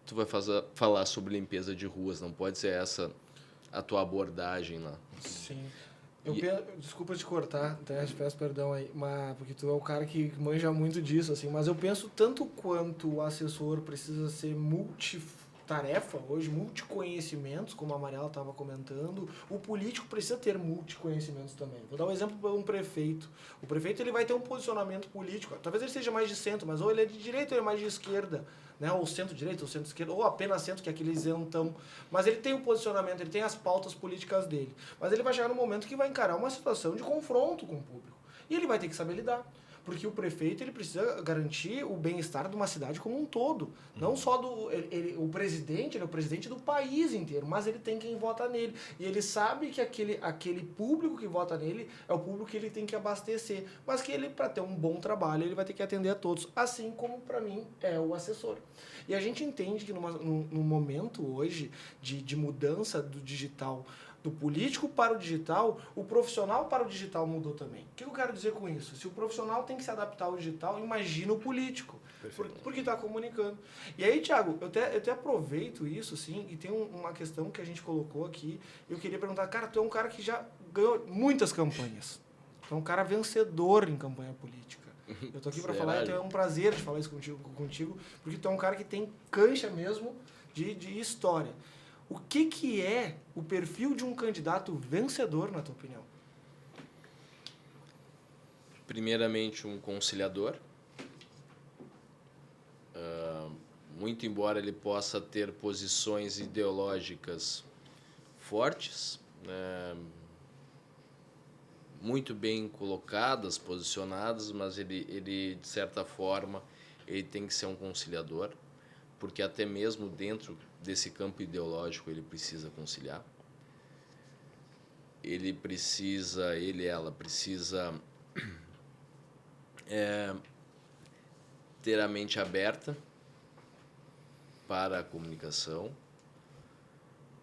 tu vai falar sobre limpeza de ruas, não pode ser essa a tua abordagem lá. Sim. Desculpa te cortar, até te peço perdão aí, porque tu é o cara que manja muito disso, assim, mas eu penso tanto quanto o assessor precisa ser multitarefa hoje, multiconhecimentos, como a Mariela estava comentando, o político precisa ter multiconhecimentos também. Vou dar um exemplo para um prefeito. O prefeito ele vai ter um posicionamento político, talvez ele seja mais de centro, mas ou ele é de direita ou ele é mais de esquerda, né? Ou centro-direita, ou centro-esquerda, ou apenas centro, que é aquele isentão. Mas ele tem um posicionamento, ele tem as pautas políticas dele. Mas ele vai chegar no momento que vai encarar uma situação de confronto com o público. E ele vai ter que saber lidar. Porque o prefeito ele precisa garantir o bem-estar de uma cidade como um todo. Não só o presidente, ele é o presidente do país inteiro, mas ele tem quem vota nele. E ele sabe que aquele público que vota nele é o público que ele tem que abastecer. Mas que ele, para ter um bom trabalho, ele vai ter que atender a todos. Assim como, para mim, é o assessor. E a gente entende que num momento hoje de mudança do digital, do político para o digital, o profissional para o digital mudou também. O que eu quero dizer com isso? Se o profissional tem que se adaptar ao digital, imagina o político. Porque está comunicando. E aí, Thiago, eu até aproveito isso, sim, e tem uma questão que a gente colocou aqui. Eu queria perguntar, cara, tu é um cara que já ganhou muitas campanhas. Tu é um cara vencedor em campanha política. Eu tô aqui para falar, então é um prazer de falar isso contigo, porque tu é um cara que tem cancha mesmo de história. O que é o perfil de um candidato vencedor, na tua opinião? Primeiramente, um conciliador. Muito embora ele possa ter posições ideológicas fortes, muito bem colocadas, posicionadas, mas ele, de certa forma, ele tem que ser um conciliador, porque até mesmo dentro desse campo ideológico ele precisa conciliar. Ela precisa ter a mente aberta para a comunicação,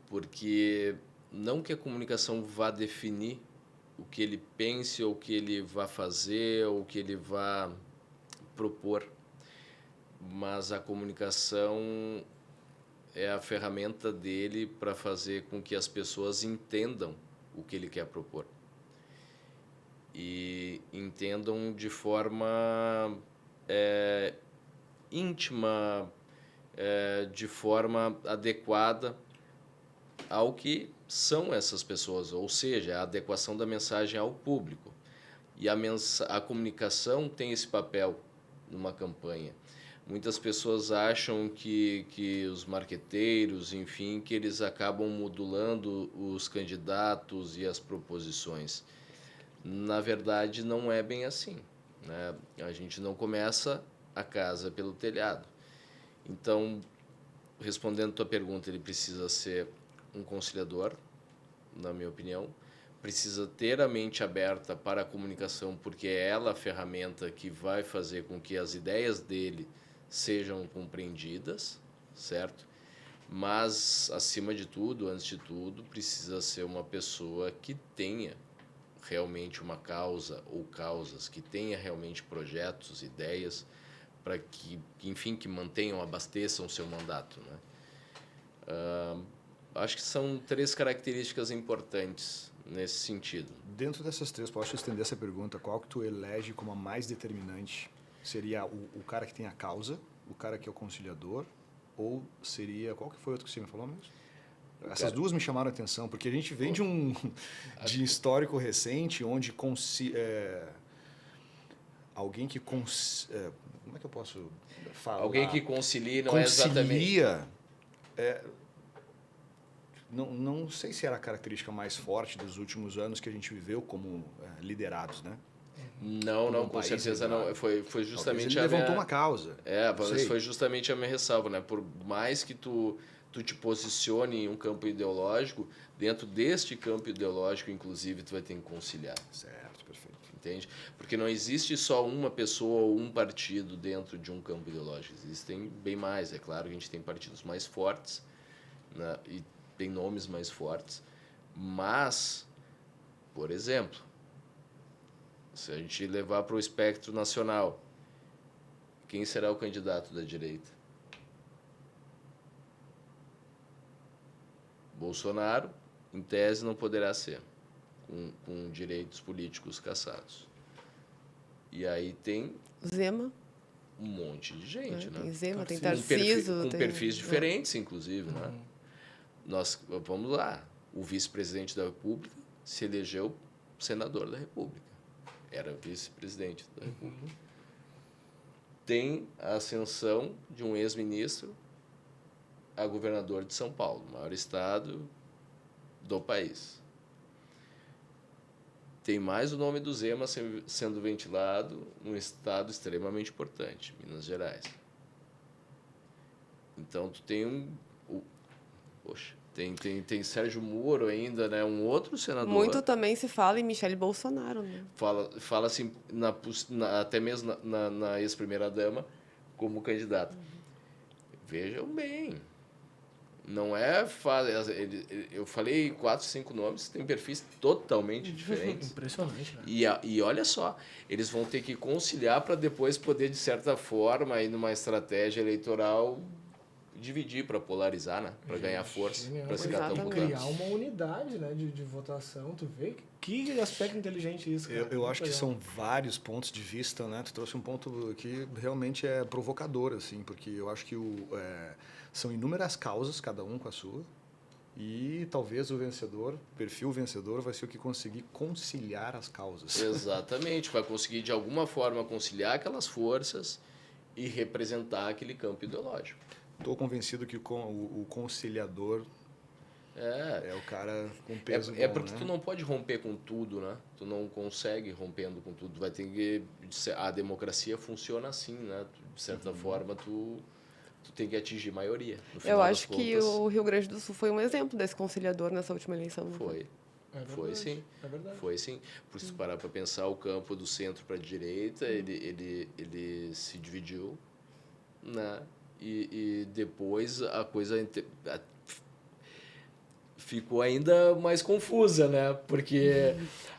porque não que a comunicação vá definir o que ele pense, ou o que ele vá fazer, ou o que ele vá propor, mas a comunicação é a ferramenta dele para fazer com que as pessoas entendam o que ele quer propor. E entendam de forma íntima, de forma adequada ao que são essas pessoas, ou seja, a adequação da mensagem ao público. E a comunicação tem esse papel numa campanha. Muitas pessoas acham que os marqueteiros, enfim, que eles acabam modulando os candidatos e as proposições. Na verdade, não é bem assim, né? A gente não começa a casa pelo telhado. Então, respondendo a tua pergunta, ele precisa ser um conciliador, na minha opinião. Precisa ter a mente aberta para a comunicação, porque é ela a ferramenta que vai fazer com que as ideias dele sejam compreendidas, certo? Mas, acima de tudo, antes de tudo, precisa ser uma pessoa que tenha realmente uma causa ou causas, que tenha realmente projetos, ideias, para que, enfim, que mantenham, abasteçam o seu mandato, né? Acho que são 3 características importantes nesse sentido. Dentro dessas 3, posso estender essa pergunta, qual que tu elege como a mais determinante? Seria o cara que tem a causa, o cara que é o conciliador, ou seria, qual que foi o outro que você me falou mesmo? Essas duas me chamaram a atenção, porque a gente vem de histórico recente, onde alguém que... como é que eu posso falar? Alguém que concilia não é exatamente... Não sei se era a característica mais forte dos últimos anos que a gente viveu como liderados, né? Não, com certeza não. Foi justamente ele levantou uma causa. Foi justamente a minha ressalva, né? Por mais que tu te posicione em um campo ideológico, dentro deste campo ideológico, inclusive, tu vai ter que conciliar. Certo, perfeito. Entende? Porque não existe só uma pessoa ou um partido dentro de um campo ideológico. Existem bem mais. É claro que a gente tem partidos mais fortes, né? E tem nomes mais fortes. Mas, por exemplo, se a gente levar para o espectro nacional, quem será o candidato da direita? Bolsonaro, em tese, não poderá ser, com direitos políticos cassados. E aí tem... Zema. Um monte de gente, né? Tem Zema, tem Tarcísio. Com perfis diferentes, inclusive, né? Vamos lá. O vice-presidente da República se elegeu senador da República. Era vice-presidente da República. Tem a ascensão de um ex-ministro a governador de São Paulo, o maior estado do país. Tem mais o nome do Zema sendo ventilado num estado extremamente importante, Minas Gerais. Então, tu tem tem Sérgio Moro ainda, né? Um outro senador. Muito também se fala em Michele Bolsonaro, né? Fala assim, até mesmo na ex-primeira-dama como candidata. Vejam bem, Não é fácil. Eu falei 4, 5 nomes, tem perfis totalmente diferentes. Impressionante, né? E olha só, eles vão ter que conciliar para depois poder, de certa forma, aí numa estratégia eleitoral, dividir para polarizar, né? Para ganhar força, para se Exatamente. catando Criar uma unidade, né, de votação. Tu vê que aspecto inteligente isso, cara. Eu acho que Muito são vários pontos de vista, né? Tu trouxe um ponto que realmente é provocador, assim, porque eu acho que são inúmeras causas, cada um com a sua, e talvez o perfil vencedor vai ser o que conseguir conciliar as causas. Exatamente, vai conseguir de alguma forma conciliar aquelas forças e representar aquele campo ideológico. Estou convencido que o conciliador é o cara com peso É bom, porque né? tu não pode romper com tudo, né? Tu não consegue rompendo com tudo. Vai ter que... A democracia funciona assim, né? De certa forma, tu tem que atingir maioria. No final Eu das acho que contas, o Rio Grande do Sul foi um exemplo desse conciliador nessa última eleição. Não foi. É verdade, Foi sim. É verdade. Foi sim. Por se parar para pensar, o campo do centro para a direita, ele se dividiu, né? E depois a coisa ficou ainda mais confusa, né? Porque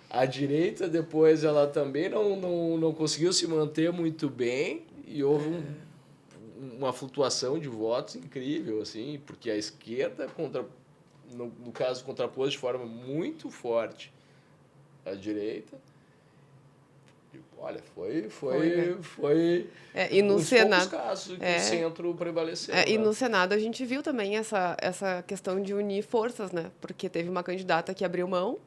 a direita depois ela também não conseguiu se manter muito bem e houve uma flutuação de votos incrível, assim, porque a esquerda, no caso, contrapôs de forma muito forte a direita. E, olha, foi E no uns Senado. poucos casos que o centro prevaleceu. E né? no Senado a gente viu também essa questão de unir forças, né? Porque teve uma candidata que abriu mão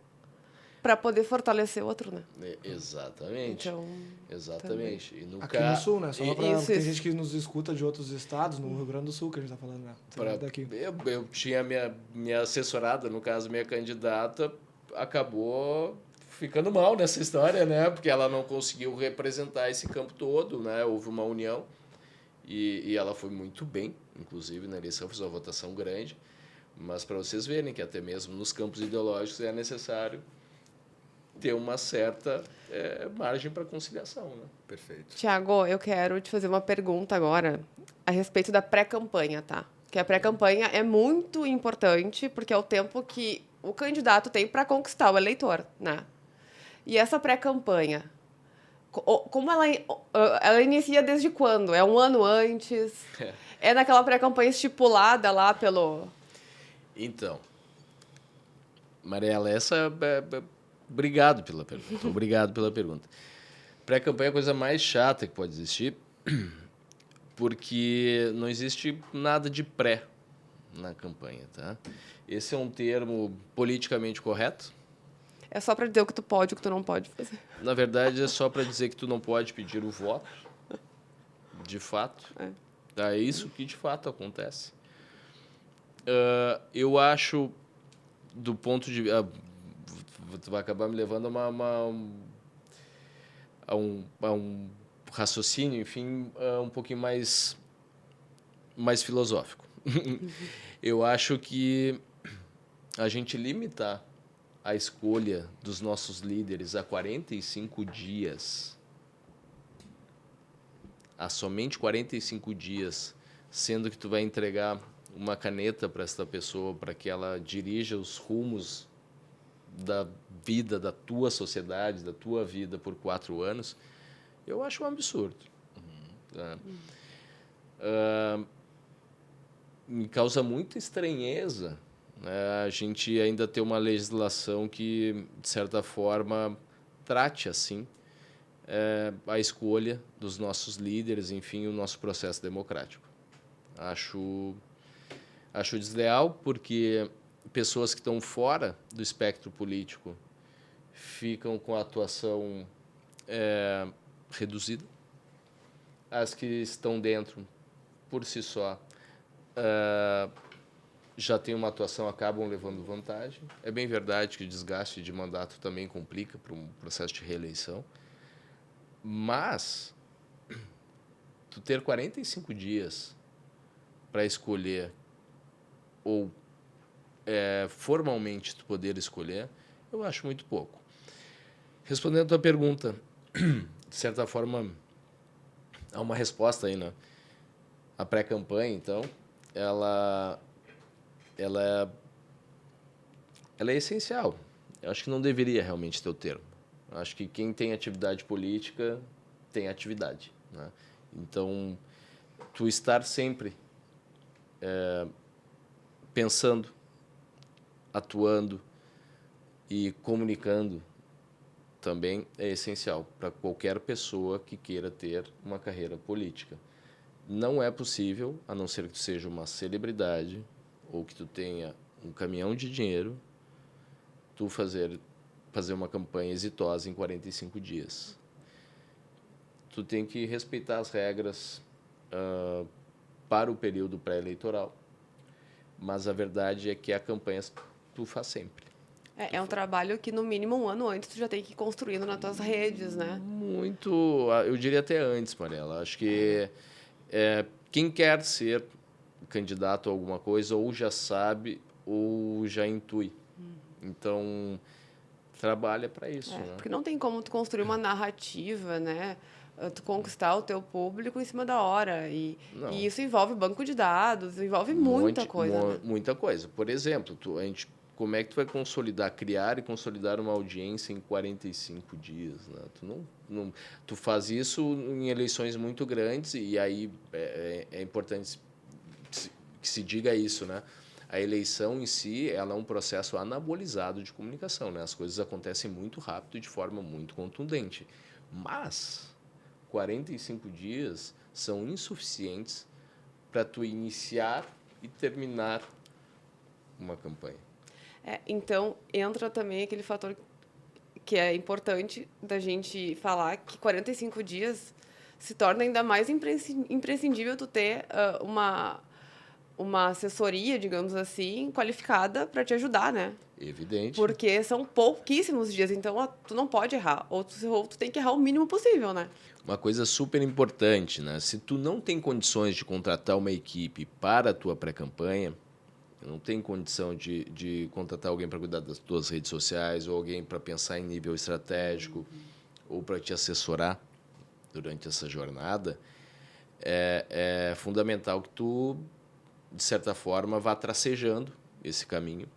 para poder fortalecer outro, né? Exatamente. Então, Exatamente. E no Aqui no Sul, né? Só pra, Isso, tem isso. gente que nos escuta de outros estados, no Rio Grande do Sul, que a gente tá falando, né? Daqui. Eu tinha minha assessorada, no caso, minha candidata, acabou ficando mal nessa história, né? Porque ela não conseguiu representar esse campo todo, né? Houve uma união e ela foi muito bem, inclusive, na eleição, fez uma votação grande. Mas para vocês verem que até mesmo nos campos ideológicos é necessário ter uma certa margem para conciliação, né? Perfeito. Tiago, eu quero te fazer uma pergunta agora a respeito da pré-campanha, tá? Que a pré-campanha é muito importante porque é o tempo que o candidato tem para conquistar o eleitor, né? E essa pré-campanha, como ela inicia desde quando? É um ano antes? É naquela pré-campanha estipulada lá pelo... Então, Mariela, obrigado pela pergunta. Obrigado pela pergunta. Pré-campanha é a coisa mais chata que pode existir, porque não existe nada de pré na campanha, tá? Esse é um termo politicamente correto. É só para dizer o que tu pode e o que tu não pode fazer. Na verdade, é só para dizer que tu não pode pedir o voto, de fato. É isso que de fato acontece. Eu acho, do ponto de... tu vai acabar me levando a um raciocínio, enfim, um pouquinho mais filosófico. Eu acho que a gente limitar a escolha dos nossos líderes a 45 dias, a somente 45 dias, sendo que tu vai entregar uma caneta para esta pessoa para que ela dirija os rumos da vida, da tua sociedade, da tua vida por 4 anos, eu acho um absurdo. Tá? Me causa muita estranheza, né? A gente ainda ter uma legislação que, de certa forma, trate assim a escolha dos nossos líderes, enfim, o nosso processo democrático. Acho desleal porque pessoas que estão fora do espectro político ficam com a atuação reduzida. As que estão dentro, por si só, já têm uma atuação, acabam levando vantagem. É bem verdade que o desgaste de mandato também complica para um processo de reeleição. Mas tu ter 45 dias para escolher ou formalmente tu poder escolher, eu acho muito pouco. Respondendo a tua pergunta, de certa forma, há uma resposta aí, né? A pré-campanha, então, ela ela é essencial. Eu acho que não deveria realmente ter o termo. Eu acho que quem tem atividade política tem atividade, né? Então, tu estar sempre pensando, atuando e comunicando também é essencial para qualquer pessoa que queira ter uma carreira política. Não é possível, a não ser que tu seja uma celebridade ou que tu tenha um caminhão de dinheiro, tu fazer uma campanha exitosa em 45 dias. Tu tem que respeitar as regras para o período pré-eleitoral, mas a verdade é que a campanha tu faz sempre. É um trabalho que, no mínimo, um ano antes, tu já tem que ir construindo nas tuas redes, né? Muito, eu diria até antes, Mariela. Acho que quem quer ser candidato a alguma coisa ou já sabe ou já intui. Então, trabalha para isso, né? Porque não tem como tu construir uma narrativa, né? Tu conquistar o teu público em cima da hora. E isso envolve banco de dados, envolve muita coisa. Né? Muita coisa. Por exemplo, como é que tu vai criar e consolidar uma audiência em 45 dias? Né? Tu faz isso em eleições muito grandes e aí é importante que se diga isso, né? A eleição em si, ela é um processo anabolizado de comunicação, né? As coisas acontecem muito rápido e de forma muito contundente. Mas 45 dias são insuficientes para tu iniciar e terminar uma campanha. Então, entra também aquele fator que é importante da gente falar, que 45 dias se torna ainda mais imprescindível tu ter uma assessoria, digamos assim, qualificada para te ajudar, né? Evidente. Porque são pouquíssimos dias, então tu não pode errar. Ou tu tem que errar o mínimo possível, né? Uma coisa super importante, né? Se tu não tem condições de contratar uma equipe para a tua pré-campanha, não tem condição de contratar alguém para cuidar das tuas redes sociais ou alguém para pensar em nível estratégico ou para te assessorar durante essa jornada, é fundamental que tu, de certa forma, vá tracejando esse caminho,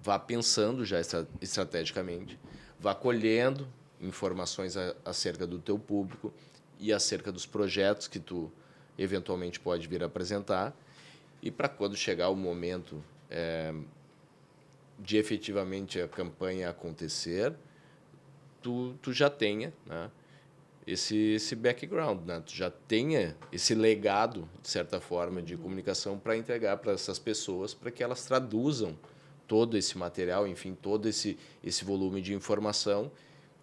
vá pensando já estrategicamente, vá colhendo informações acerca do teu público e acerca dos projetos que tu eventualmente pode vir a apresentar. E para quando chegar o momento de efetivamente a campanha acontecer, tu já tenha, né, esse background, né? Tu já tenha esse legado, de certa forma, de comunicação para entregar para essas pessoas, para que elas traduzam todo esse material, enfim, todo esse volume de informação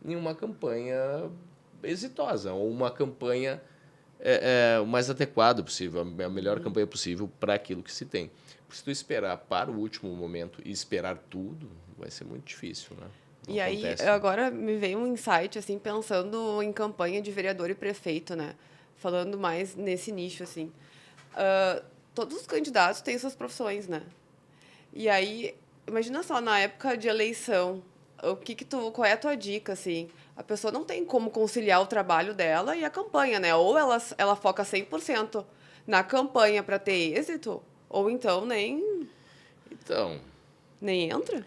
em uma campanha exitosa, ou uma campanha o mais adequado possível, a melhor campanha possível para aquilo que se tem. Porque se tu esperar para o último momento e esperar tudo, vai ser muito difícil, né? Não acontece. Aí, agora me veio um insight, assim, pensando em campanha de vereador e prefeito, né? Falando mais nesse nicho, assim. Todos os candidatos têm suas profissões, né? E aí, imagina só, na época de eleição, qual é a tua dica, assim? A pessoa não tem como conciliar o trabalho dela e a campanha, né? Ou ela foca 100% na campanha para ter êxito, ou então nem entra.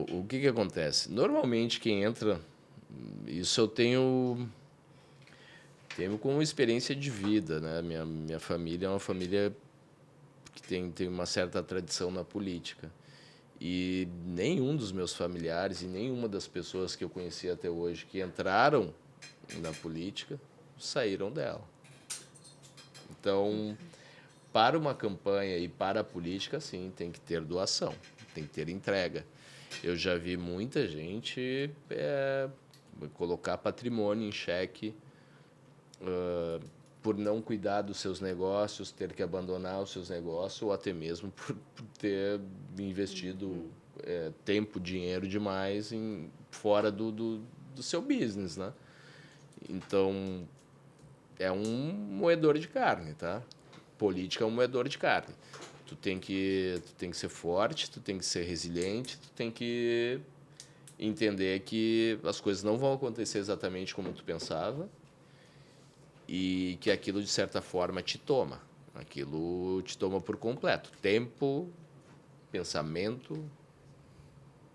O que acontece? Normalmente quem entra, isso eu tenho como experiência de vida, né? Minha família é uma família que tem uma certa tradição na política. E nenhum dos meus familiares e nenhuma das pessoas que eu conheci até hoje que entraram na política saíram dela. Então, para uma campanha e para a política, sim, tem que ter doação, tem que ter entrega. Eu já vi muita gente colocar patrimônio em xeque por não cuidar dos seus negócios, ter que abandonar os seus negócios, ou até mesmo por ter investido tempo, dinheiro demais fora do seu business, né? Então, é um moedor de carne, tá? Política é um moedor de carne. Tu tem que ser forte, tu tem que ser resiliente, tu tem que entender que as coisas não vão acontecer exatamente como tu pensava e que aquilo, de certa forma, te toma. Aquilo te toma por completo. Tempo, pensamento,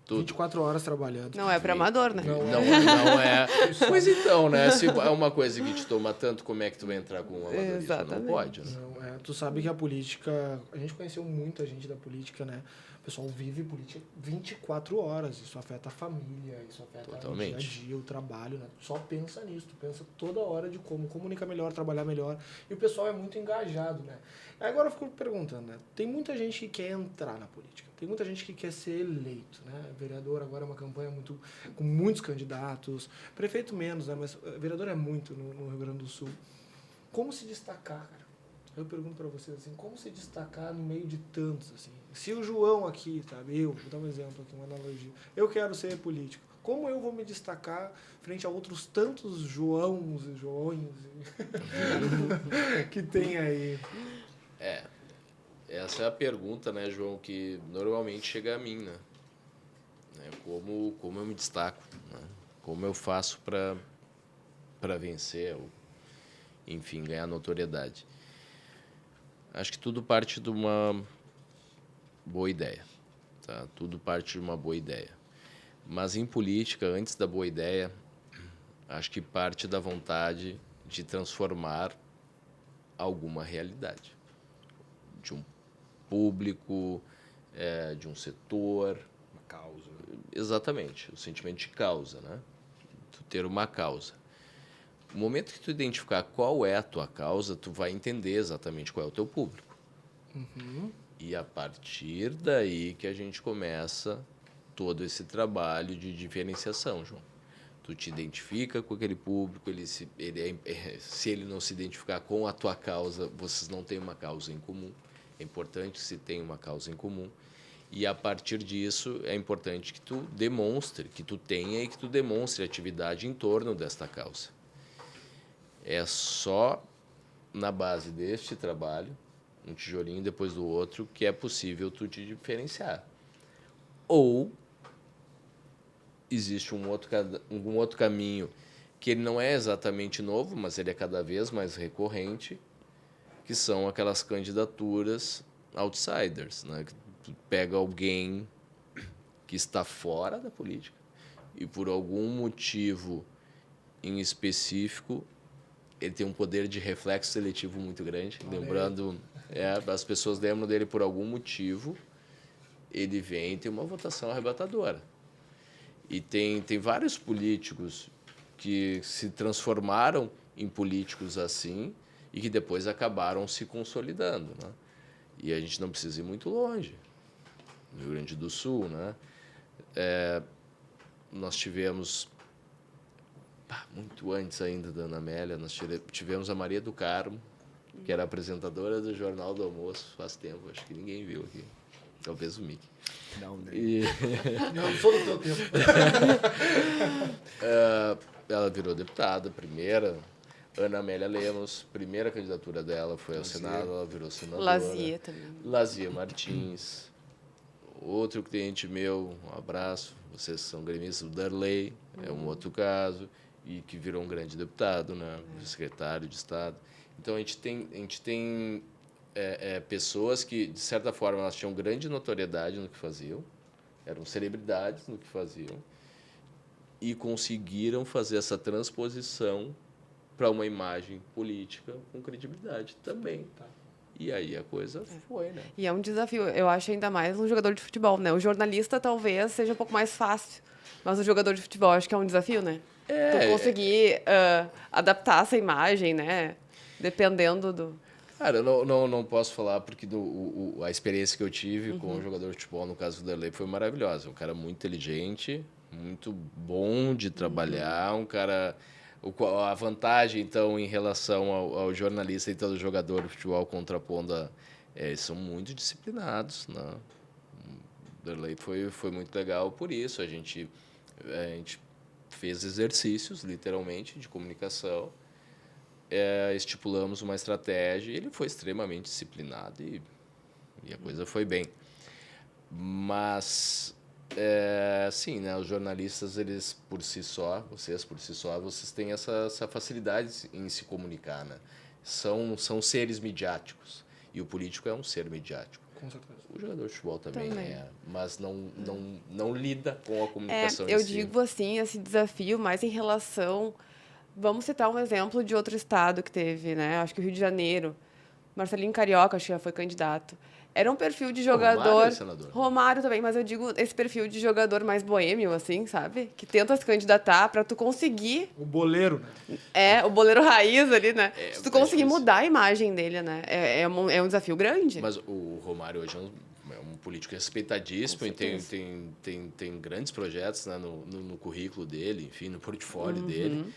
tudo. 24 horas trabalhando. Não é para amador, né? Não é. Pois então, né? Se é uma coisa que te toma tanto, como é que tu vai entrar com um amadorismo? Exatamente. Não pode, né? Não, tu sabe que a política... A gente conheceu muita gente da política, né? O pessoal vive política 24 horas. Isso afeta a família, isso afeta Totalmente. o dia a dia, o trabalho, né? Tu só pensa nisso. Tu pensa toda hora de como comunicar melhor, trabalhar melhor. E o pessoal é muito engajado, né? Agora eu fico perguntando, né? Tem muita gente que quer entrar na política. Tem muita gente que quer ser eleito, né? Vereador agora é uma campanha com muitos candidatos. Prefeito menos, né? Mas vereador é muito no Rio Grande do Sul. Como se destacar, cara? Eu pergunto para vocês assim, como se destacar no meio de tantos, assim? Se o João aqui, sabe? Vou dar um exemplo aqui, uma analogia. Eu quero ser político. Como eu vou me destacar frente a outros tantos Joões e Joões que tem aí? Essa é a pergunta, né, João, que normalmente chega a mim, né? Como eu me destaco, né? Como eu faço para vencer, ou, enfim, ganhar notoriedade. Acho que tudo parte de uma boa ideia, tá? Tudo parte de uma boa ideia. Mas em política, antes da boa ideia, acho que parte da vontade de transformar alguma realidade. De um público, de um setor. Uma causa. Exatamente, o sentimento de causa, né? Tu ter uma causa. No momento que tu identificar qual é a tua causa, tu vai entender exatamente qual é o teu público. Uhum. E a partir daí que a gente começa todo esse trabalho de diferenciação, João. Tu te identifica com aquele público, se ele não se identificar com a tua causa, vocês não têm uma causa em comum. É importante que se tenha uma causa em comum. E, a partir disso, é importante que tu demonstre, que tu tenha e que tu demonstre atividade em torno desta causa. É só na base deste trabalho, um tijolinho depois do outro, que é possível tu te diferenciar. Ou existe um outro caminho que ele não é exatamente novo, mas ele é cada vez mais recorrente, que são aquelas candidaturas outsiders, né? Que tu pega alguém que está fora da política e por algum motivo em específico ele tem um poder de reflexo seletivo muito grande. Lembrando, as pessoas lembram dele por algum motivo, ele vem e tem uma votação arrebatadora. E tem vários políticos que se transformaram em políticos assim e que depois acabaram se consolidando, né? E a gente não precisa ir muito longe. No Rio Grande do Sul, né? Nós tivemos, muito antes ainda da Ana Amélia, nós tivemos a Maria do Carmo, que era apresentadora do Jornal do Almoço faz tempo, acho que ninguém viu aqui. Talvez o Mickey. Não, né? Não sou do teu tempo. Ela virou deputada, primeira. Ana Amélia Lemos, primeira candidatura dela foi ao Senado, ela virou senadora. Lazia também. Lazia Martins, outro cliente meu, um abraço, vocês são gremistas, o Darley, é um outro caso, e que virou um grande deputado, né? Secretário de Estado. Então, a gente tem pessoas que, de certa forma, elas tinham grande notoriedade no que faziam, eram celebridades no que faziam, e conseguiram fazer essa transposição para uma imagem política com credibilidade também. Tá? E aí a coisa foi, né? E é um desafio, eu acho, ainda mais um jogador de futebol, né? O jornalista talvez seja um pouco mais fácil, mas o jogador de futebol acho que é um desafio, né? Tu conseguir adaptar essa imagem, né? Dependendo do... Cara, eu não posso falar porque a experiência que eu tive com o jogador de futebol, no caso do Darley, foi maravilhosa. Um cara muito inteligente, muito bom de trabalhar, um cara... A vantagem, então, em relação ao jornalista e todo jogador de futebol contrapondo, eles são muito disciplinados, né? O Darley foi muito legal por isso. A gente fez exercícios, literalmente, de comunicação, estipulamos uma estratégia e ele foi extremamente disciplinado e a coisa foi bem. Mas... sim, né? Os jornalistas, eles por si só, vocês têm essa facilidade em se comunicar, né? São seres midiáticos. E o político é um ser mediático. Com certeza. O jogador de futebol também, Também. é, mas não lida com a comunicação eu em si. digo assim, esse desafio mais em relação... Vamos citar um exemplo de outro estado que teve, né? Acho que o Rio de Janeiro. Marcelinho Carioca, acho que já foi candidato. Era um perfil de jogador... Romário é senador. Romário também, mas eu digo esse perfil de jogador mais boêmio, assim, sabe? Que tenta se candidatar para tu conseguir... O boleiro, né? O boleiro raiz ali, né? Se tu é conseguir difícil. mudar a imagem dele, né? É um desafio grande. Mas o Romário hoje é um político respeitadíssimo e tem grandes projetos, né, no currículo dele, enfim, no portfólio dele.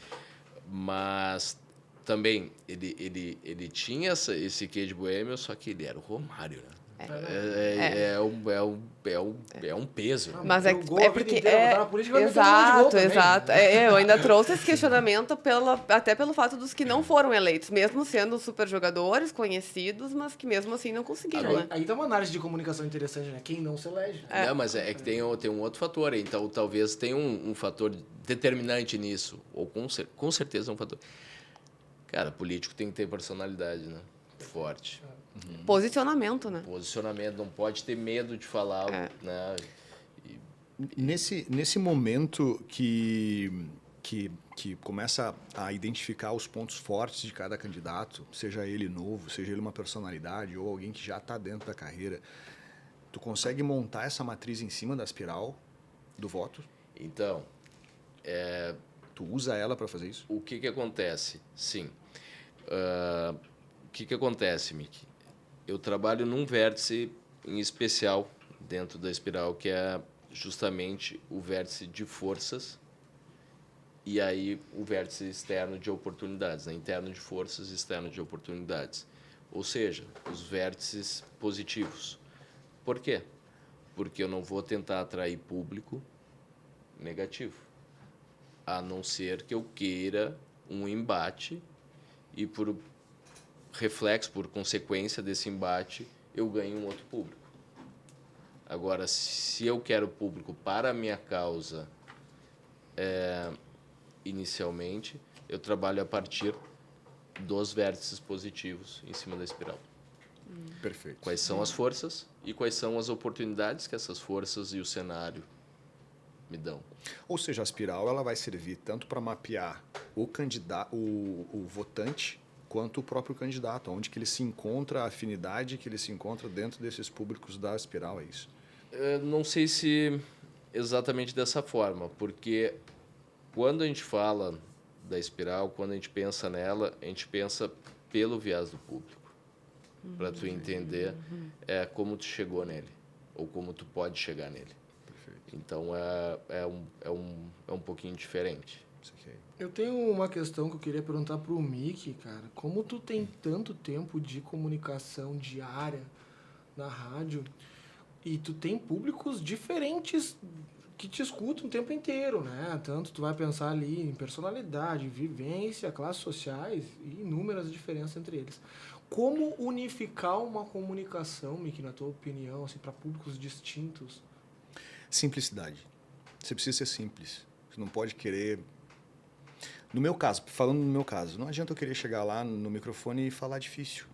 Mas também ele tinha esse quê de boêmio, só que ele era o Romário, né? É um peso. Né? Mas Jogou a vida porque inteira, botar na política, vai meter um monte de gol também, exato. né? Eu ainda trouxe esse questionamento até pelo fato dos que não foram eleitos, mesmo sendo super jogadores, conhecidos, mas que mesmo assim não conseguiram, Agora, né? Aí tá uma análise de comunicação interessante, né? Quem não se elege. Não, mas é que tem um outro fator aí. Então, talvez tenha um fator determinante nisso. Ou com certeza é um fator. Cara, político tem que ter personalidade, né? Forte. Posicionamento, né? Posicionamento, não pode ter medo de falar, né? Nesse momento que começa a identificar os pontos fortes de cada candidato, seja ele novo, seja ele uma personalidade ou alguém que já está dentro da carreira, tu consegue montar essa matriz em cima da espiral do voto? Então, Tu usa ela para fazer isso? o que acontece? Sim. O que acontece, Miki? Eu trabalho num vértice em especial dentro da espiral, que é justamente o vértice de forças e aí o vértice externo de oportunidades, né? Interno de forças, externo de oportunidades. Ou seja, os vértices positivos. Por quê? Porque eu não vou tentar atrair público negativo, a não ser que eu queira um embate e por reflexo, por consequência desse embate, eu ganho um outro público. Agora, se eu quero público para a minha causa, inicialmente, eu trabalho a partir dos vértices positivos em cima da espiral. Perfeito. Quais são as forças e quais são as oportunidades que essas forças e o cenário me dão. Ou seja, a espiral ela vai servir tanto para mapear o candidato, o votante, quanto o próprio candidato, onde que ele se encontra, a afinidade que ele se encontra dentro desses públicos da espiral, é isso? Não sei se exatamente dessa forma, porque quando a gente fala da espiral, quando a gente pensa nela, a gente pensa pelo viés do público, para tu entender como tu chegou nele, ou como tu pode chegar nele. Perfeito. Então, é um pouquinho diferente. Isso aqui. Eu tenho uma questão que eu queria perguntar pro Mickey, cara. Como tu tem tanto tempo de comunicação diária na rádio e tu tem públicos diferentes que te escutam o tempo inteiro, né? Tanto tu vai pensar ali em personalidade, vivência, classes sociais e inúmeras diferenças entre eles. Como unificar uma comunicação, Mickey, na tua opinião, assim, para públicos distintos? Simplicidade. Você precisa ser simples. Você não pode querer... No meu caso, falando no meu caso, não adianta eu querer chegar lá no microfone e falar difícil.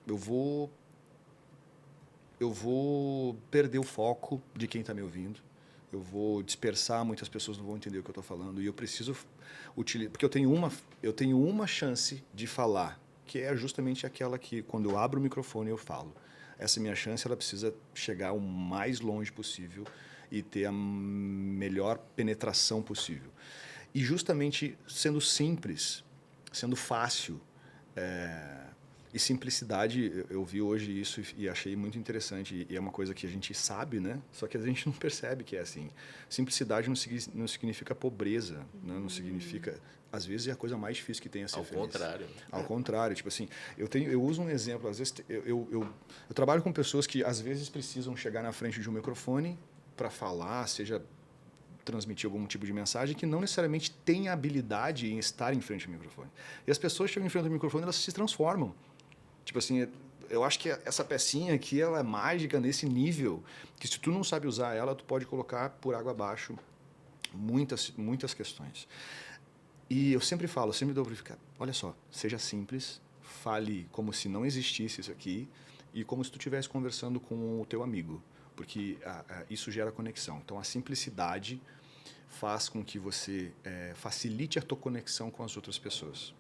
Eu vou perder o foco de quem está me ouvindo. Eu vou dispersar, muitas pessoas não vão entender o que eu estou falando. E eu preciso utilizar... Porque eu tenho uma chance de falar, que é justamente aquela que, quando eu abro o microfone, eu falo. Essa minha chance ela precisa chegar o mais longe possível e ter a melhor penetração possível. E justamente sendo simples, sendo fácil, e simplicidade, eu vi hoje isso e achei muito interessante, e é uma coisa que a gente sabe, né? Só que a gente não percebe que é assim. Simplicidade não significa pobreza, né? Não significa... Às vezes é a coisa mais difícil que tem a ser feliz. Ao contrário. Ao contrário, tipo assim, eu uso um exemplo, às vezes eu trabalho com pessoas que às vezes precisam chegar na frente de um microfone para falar, seja transmitir algum tipo de mensagem que não necessariamente tem habilidade em estar em frente ao microfone. E as pessoas chegam em frente ao microfone, elas se transformam. Tipo assim, eu acho que essa pecinha aqui, ela é mágica nesse nível, que se tu não sabe usar ela, tu pode colocar por água abaixo muitas questões. E eu sempre falo, sempre dou para ficar, olha só, seja simples, fale como se não existisse isso aqui e como se tu estivesse conversando com o teu amigo, porque isso gera conexão. Então, a simplicidade faz com que você facilite a tua conexão com as outras pessoas.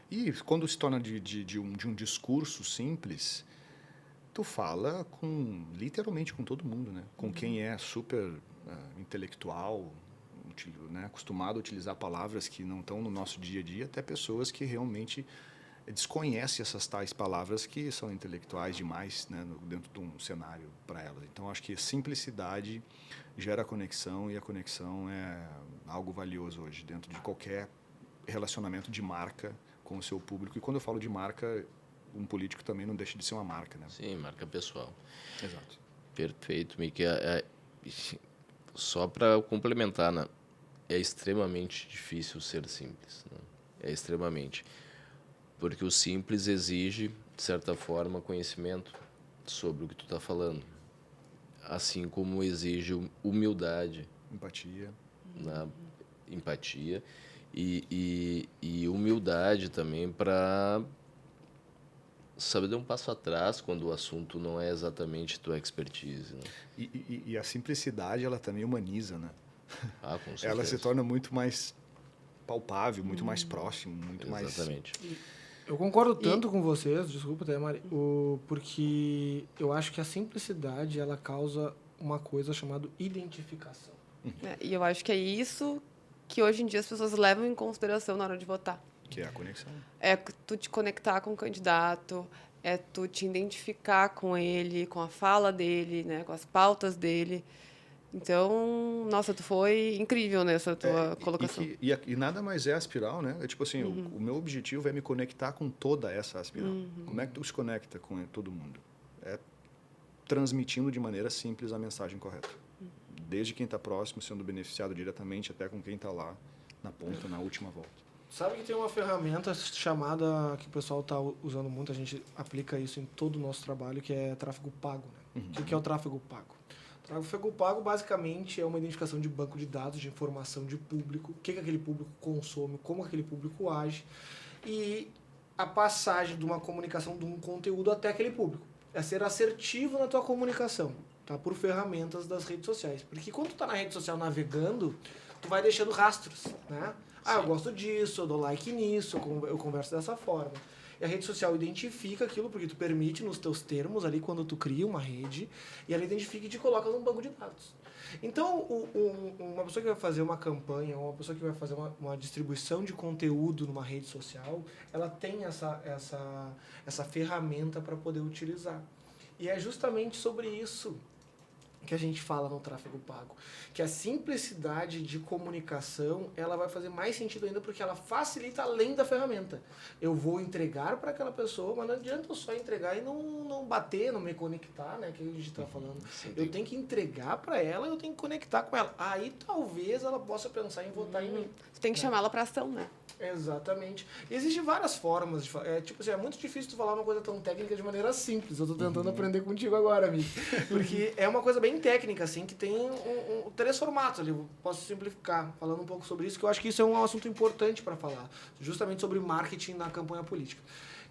E quando se torna de um discurso simples, tu fala literalmente com todo mundo, né? Com quem é super intelectual, né? Acostumado a utilizar palavras que não estão no nosso dia a dia, até pessoas que realmente desconhecem essas tais palavras que são intelectuais demais, né? Dentro de um cenário para elas. Então, acho que simplicidade gera conexão e a conexão é algo valioso hoje dentro de qualquer relacionamento de marca com o seu público. E quando eu falo de marca, um político também não deixa de ser uma marca, né? Sim, marca pessoal. Exato. Perfeito, Miki. Só para complementar, né? É extremamente difícil ser simples. Né? É extremamente. Porque o simples exige, de certa forma, conhecimento sobre o que tu está falando. Assim como exige humildade. Empatia. Né? Empatia. E humildade também para saber dar um passo atrás quando o assunto não é exatamente tua expertise. Né? E a simplicidade, ela também humaniza, né? Ah, com certeza. Ela se torna muito mais palpável, muito mais próximo, muito Exatamente. Eu concordo tanto com vocês, desculpa, até, Mari, porque eu acho que a simplicidade, ela causa uma coisa chamada identificação. E eu acho que é isso que hoje em dia as pessoas levam em consideração na hora de votar. Que é a conexão. É tu te conectar com o candidato, é tu te identificar com ele, com a fala dele, né, com as pautas dele. Então, nossa, tu foi incrível nessa tua colocação. E nada mais é aspiral, né? É tipo assim, o meu objetivo é me conectar com toda essa aspiral. Como é que tu se conecta com todo mundo? É transmitindo de maneira simples a mensagem correta. Desde quem está próximo, sendo beneficiado diretamente, até com quem está lá na ponta, na última volta. Sabe que tem uma ferramenta chamada, que o pessoal está usando muito, a gente aplica isso em todo o nosso trabalho, que é tráfego pago. Né? O que é o tráfego pago? O tráfego pago, basicamente, é uma identificação de banco de dados, de informação de público, o que aquele público consome, como aquele público age, e a passagem de uma comunicação, de um conteúdo até aquele público. É ser assertivo na tua comunicação, tá? Por ferramentas das redes sociais. Porque quando tu tá na rede social navegando, tu vai deixando rastros, né? Ah, eu gosto disso, eu dou like nisso, eu converso dessa forma. E a rede social identifica aquilo, porque tu permite nos teus termos ali, quando tu cria uma rede, e ela identifica e te coloca num banco de dados. Então, uma pessoa que vai fazer uma campanha, uma pessoa que vai fazer uma distribuição de conteúdo numa rede social, ela tem essa ferramenta para poder utilizar. E é justamente sobre isso que a gente fala no tráfego pago, que a simplicidade de comunicação, ela vai fazer mais sentido ainda porque ela facilita além da ferramenta. Eu vou entregar para aquela pessoa, mas não adianta eu só entregar e não bater, não me conectar, né, que a gente está falando. Eu tenho que entregar para ela e eu tenho que conectar com ela. Aí talvez ela possa pensar em votar em mim. Tu tem que chamar ela para ação, né? Exatamente. Existem várias formas de falar. Tipo assim, é muito difícil tu falar uma coisa tão técnica de maneira simples. Eu tô tentando aprender contigo agora, amigo. Porque é uma coisa bem técnica, assim, que tem três formatos ali. Eu posso simplificar falando um pouco sobre isso, que eu acho que isso é um assunto importante para falar. Justamente sobre marketing na campanha política.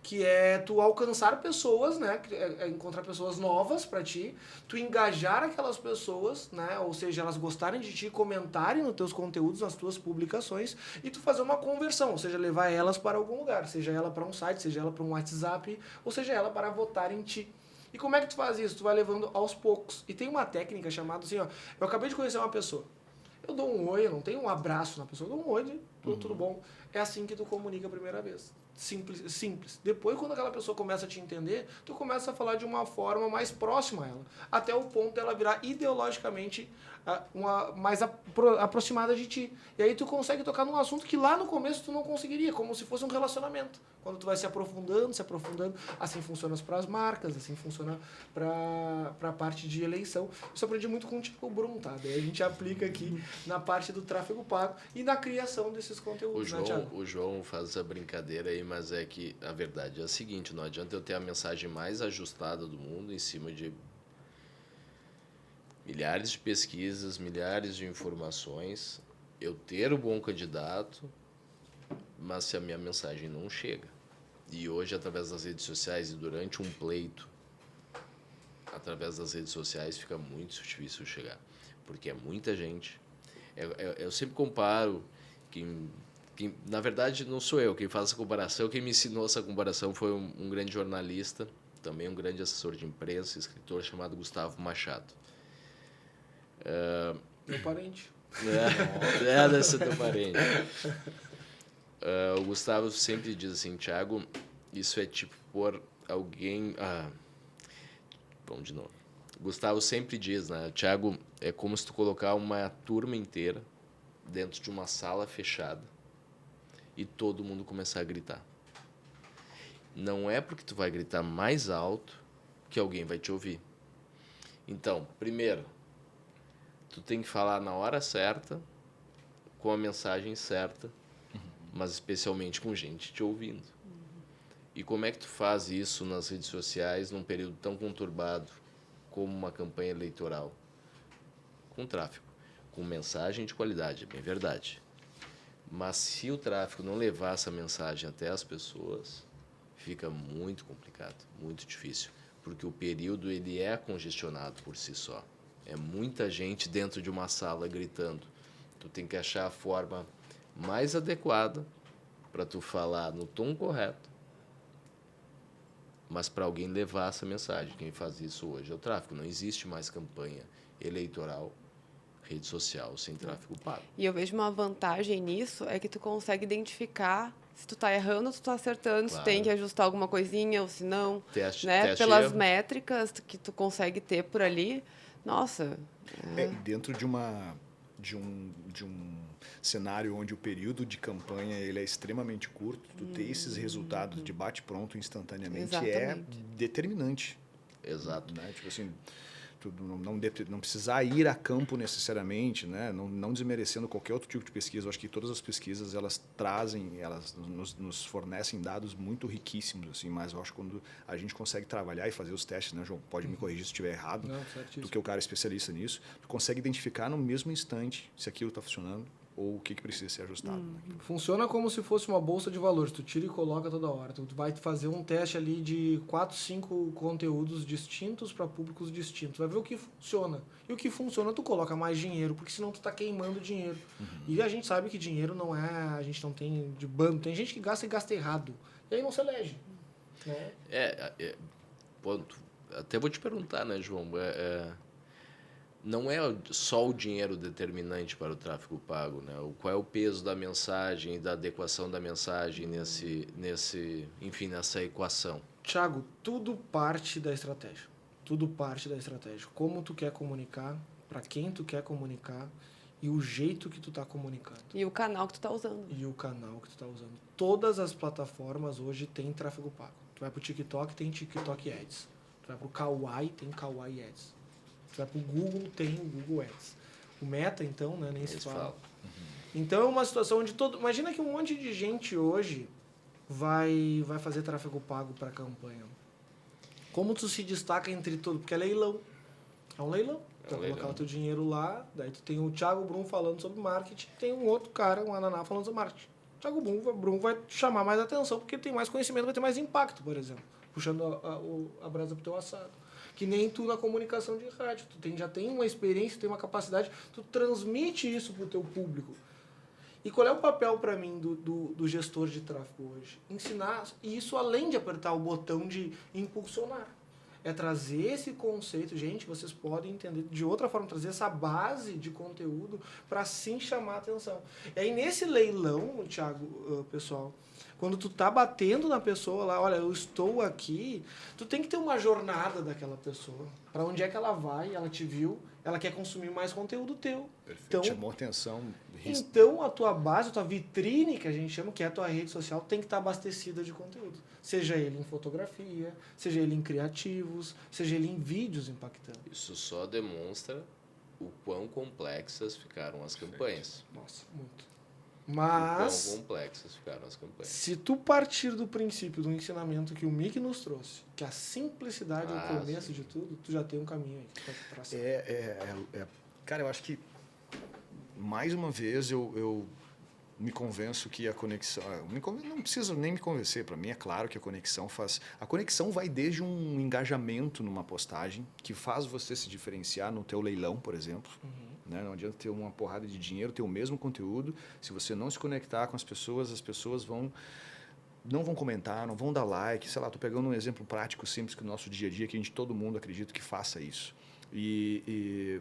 Que é tu alcançar pessoas, né? Encontrar pessoas novas para ti, tu engajar aquelas pessoas, né? Ou seja, elas gostarem de ti, comentarem nos teus conteúdos, nas tuas publicações, e tu fazer uma conversão, ou seja, levar elas para algum lugar, seja ela para um site, seja ela para um WhatsApp, ou seja ela para votar em ti. E como é que tu faz isso? Tu vai levando aos poucos. E tem uma técnica chamada assim, ó, eu acabei de conhecer uma pessoa. Eu dou um oi, eu não tenho um abraço na pessoa, eu dou um oi, tudo bom. É assim que tu comunica a primeira vez. Simples. Depois, quando aquela pessoa começa a te entender, tu começa a falar de uma forma mais próxima a ela, até o ponto dela virar ideologicamente mais aproximada de ti. E aí tu consegue tocar num assunto que lá no começo tu não conseguiria, como se fosse um relacionamento. Quando tu vai se aprofundando, assim funciona para as marcas, assim funciona para a parte de eleição. Isso eu aprendi muito com o Tiago Brum, tá? Daí a gente aplica aqui na parte do tráfego pago e na criação desses conteúdos, né, Thiago? O João faz essa brincadeira aí, mas é que a verdade é a seguinte, não adianta eu ter a mensagem mais ajustada do mundo em cima de milhares de pesquisas, milhares de informações, eu ter o bom candidato, mas se a minha mensagem não chega. E hoje, através das redes sociais e durante um pleito, através das redes sociais, fica muito difícil chegar. Porque é muita gente. Eu sempre comparo que, na verdade, não sou eu quem faz essa comparação. Quem me ensinou essa comparação foi um grande jornalista, também um grande assessor de imprensa, escritor chamado Gustavo Machado. Meu parente. Deve ser teu parente. O Gustavo sempre diz assim, Thiago, isso é tipo pôr alguém... Vamos de novo. O Gustavo sempre diz, né? Thiago, é como se tu colocar uma turma inteira dentro de uma sala fechada e todo mundo começar a gritar. Não é porque tu vai gritar mais alto que alguém vai te ouvir. Então, primeiro, tu tem que falar na hora certa, com a mensagem certa, mas especialmente com gente te ouvindo. E como é que tu faz isso nas redes sociais num período tão conturbado como uma campanha eleitoral? Com tráfego, com mensagem de qualidade, é bem verdade. Mas se o tráfego não levar essa mensagem até as pessoas, fica muito complicado, muito difícil, porque o período ele é congestionado por si só. É muita gente dentro de uma sala gritando. Tu tem que achar a forma mais adequada para tu falar no tom correto, mas para alguém levar essa mensagem. Quem faz isso hoje é o tráfego. Não existe mais campanha eleitoral, rede social, sem tráfego pago. E eu vejo uma vantagem nisso, é que tu consegue identificar se tu tá errando ou se tu tá acertando, se tu tem que ajustar alguma coisinha ou se não. Teste Pelas erro. métricas que tu consegue ter por ali. Nossa. Dentro de um cenário onde o período de campanha ele é extremamente curto, tu ter esses resultados de bate-pronto instantaneamente é determinante. Exato. Né? Tipo assim, tu não precisar ir a campo necessariamente, né? Não desmerecendo qualquer outro tipo de pesquisa. Eu acho que todas as pesquisas elas nos fornecem dados muito riquíssimos, assim, mas eu acho que quando a gente consegue trabalhar e fazer os testes, né, João? Pode me corrigir se estiver errado, tu que é o cara especialista nisso, tu consegue identificar no mesmo instante se aquilo está funcionando ou o que precisa ser ajustado. Né? Funciona como se fosse uma bolsa de valores. Tu tira e coloca toda hora. Tu vai fazer um teste ali de 4, 5 conteúdos distintos para públicos distintos. Vai ver o que funciona. E o que funciona, tu coloca mais dinheiro, porque senão tu tá queimando dinheiro. E a gente sabe que dinheiro não é... A gente não tem de bando. Tem gente que gasta e gasta errado. E aí não se elege. Né? Ponto. Até vou te perguntar, né, João? Não é só o dinheiro determinante para o tráfego pago, né? Qual é o peso da mensagem, da adequação da mensagem nessa equação? Thiago, tudo parte da estratégia. Tudo parte da estratégia. Como tu quer comunicar, para quem tu quer comunicar e o jeito que tu tá comunicando. E o canal que tu tá usando. Todas as plataformas hoje têm tráfego pago. Tu vai pro TikTok, tem TikTok Ads. Tu vai pro Kawaii, tem Kawaii Ads. Tu vai pro Google, tem o Google Ads. O Meta, então, né, nem se fala. Então é uma situação onde imagina que um monte de gente hoje vai fazer tráfego pago para campanha. Como tu se destaca entre todos? Porque é leilão. É um leilão. Tu vai colocar o teu dinheiro lá, daí tu tem o Thiago Brum falando sobre marketing, tem um outro cara, um Ananá, falando sobre marketing. O Thiago Brum vai chamar mais atenção, porque ele tem mais conhecimento, vai ter mais impacto, por exemplo. Puxando a brasa pro teu assado. Que nem tu na comunicação de rádio. Tu já tem uma experiência, tem uma capacidade, tu transmite isso pro teu público. E qual é o papel para mim do gestor de tráfego hoje? Ensinar isso além de apertar o botão de impulsionar. É trazer esse conceito, gente, vocês podem entender de outra forma, trazer essa base de conteúdo para sim chamar a atenção. E aí nesse leilão, Thiago, pessoal, quando tu tá batendo na pessoa lá, olha, eu estou aqui, tu tem que ter uma jornada daquela pessoa. Para onde é que ela vai, ela te viu, ela quer consumir mais conteúdo teu. Perfeito. Então, chamou atenção. Então a tua base, a tua vitrine, que a gente chama, que é a tua rede social, tem que estar abastecida de conteúdo. Seja ele em fotografia, seja ele em criativos, seja ele em vídeos impactantes. Isso só demonstra o quão complexas ficaram as campanhas. Nossa, muito. Mas, o quão complexas ficaram as campanhas. Se tu partir do princípio do ensinamento que o Mickey nos trouxe, que a simplicidade é o começo de tudo, tu já tem um caminho aí que tu vai traçar. Cara, eu acho que mais uma vez eu me convenço que a conexão... Não preciso nem me convencer, para mim é claro que a conexão faz... A conexão vai desde um engajamento numa postagem, que faz você se diferenciar no teu leilão, por exemplo. Né? Não adianta ter uma porrada de dinheiro, ter o mesmo conteúdo. Se você não se conectar com as pessoas não vão comentar, não vão dar like. Sei lá, estou pegando um exemplo prático, simples, que no nosso dia a dia, que todo mundo acredita que faça isso. E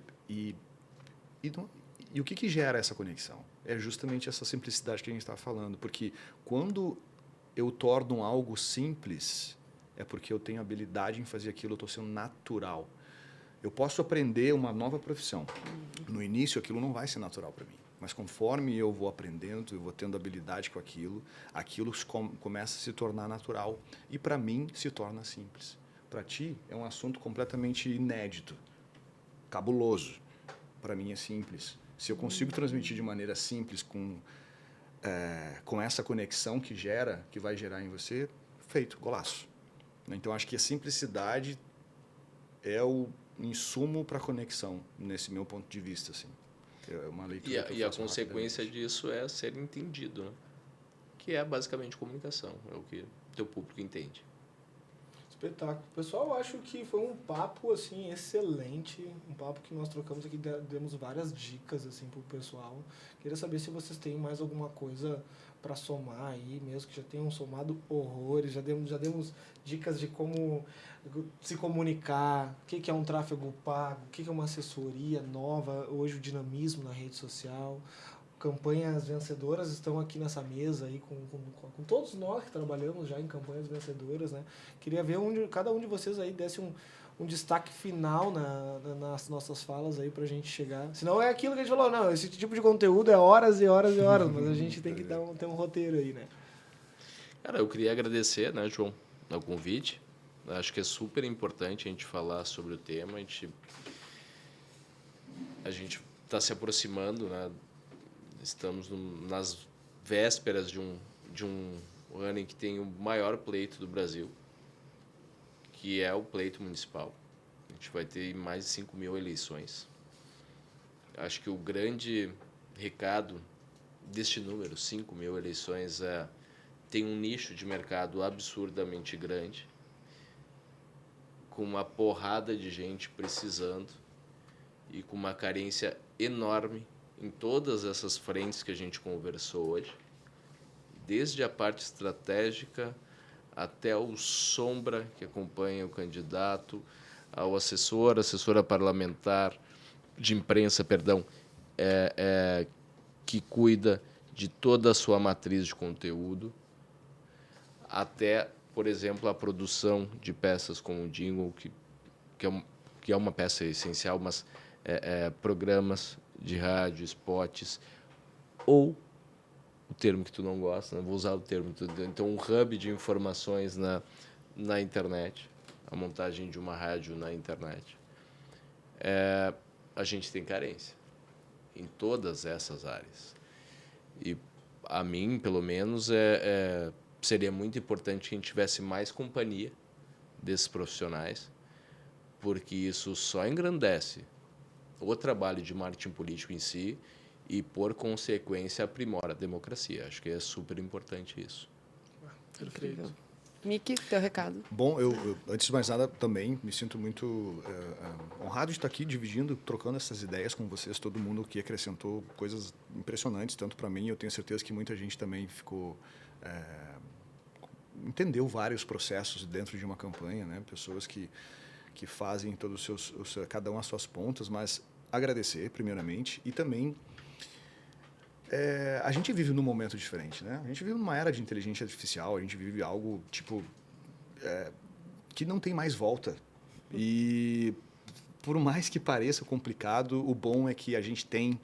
o que gera essa conexão? É justamente essa simplicidade que a gente está falando. Porque quando eu torno algo simples, é porque eu tenho habilidade em fazer aquilo, eu estou sendo natural. Eu posso aprender uma nova profissão. No início, aquilo não vai ser natural para mim. Mas conforme eu vou aprendendo, eu vou tendo habilidade com aquilo começa a se tornar natural. E para mim, se torna simples. Para ti, é um assunto completamente inédito, cabuloso. Para mim, é simples. Se eu consigo transmitir de maneira simples, com essa conexão que vai gerar em você, feito, golaço. Então, acho que a simplicidade é o insumo para a conexão, nesse meu ponto de vista. Assim. É uma leitura e a consequência disso é ser entendido, né? Que é basicamente comunicação, é o que o teu público entende. Espetáculo. Pessoal, eu acho que foi um papo assim excelente, um papo que nós trocamos aqui, demos várias dicas assim pro pessoal. Queria saber se vocês têm mais alguma coisa para somar aí, mesmo que já tenham somado horrores, já demos dicas de como se comunicar, o que é um tráfego pago, o que é uma assessoria nova, hoje o dinamismo na rede social. Campanhas vencedoras estão aqui nessa mesa aí com todos nós que trabalhamos já em campanhas vencedoras, né? Queria ver cada um de vocês aí desse um destaque final nas nossas falas aí pra gente chegar. Senão é aquilo que a gente falou, não, esse tipo de conteúdo é horas e horas e horas, mas a gente tem que ter um roteiro aí, né? Cara, eu queria agradecer, né, João, o convite. Acho que é super importante a gente falar sobre o tema. A gente está se aproximando, né? Estamos nas vésperas de um ano em que tem o maior pleito do Brasil, que é o pleito municipal. A gente vai ter mais de 5.000 eleições. Acho que o grande recado deste número, 5.000 eleições, tem um nicho de mercado absurdamente grande, com uma porrada de gente precisando e com uma carência enorme em todas essas frentes que a gente conversou hoje, desde a parte estratégica até o sombra que acompanha o candidato, ao assessora parlamentar de imprensa, que cuida de toda a sua matriz de conteúdo, até, por exemplo, a produção de peças como o jingle, que é uma peça essencial, mas programas de rádio, spots, ou o termo que tu não gosta, né? Vou usar o termo. Então, um hub de informações na internet, a montagem de uma rádio na internet. A gente tem carência em todas essas áreas. E, a mim, pelo menos, seria muito importante que a gente tivesse mais companhia desses profissionais, porque isso só engrandece o trabalho de marketing político em si e, por consequência, aprimora a democracia. Acho que é super importante isso. Perfeito. Miki, teu recado. Bom, eu antes de mais nada também me sinto muito honrado de estar aqui dividindo, trocando essas ideias com vocês, todo mundo que acrescentou coisas impressionantes, tanto para mim, eu tenho certeza que muita gente também entendeu vários processos dentro de uma campanha, né? Pessoas que fazem todos cada um as suas pontas, mas agradecer primeiramente e também a gente vive num momento diferente, né? A gente vive numa era de inteligência artificial, a gente vive algo que não tem mais volta. E por mais que pareça complicado, o bom é que a gente tem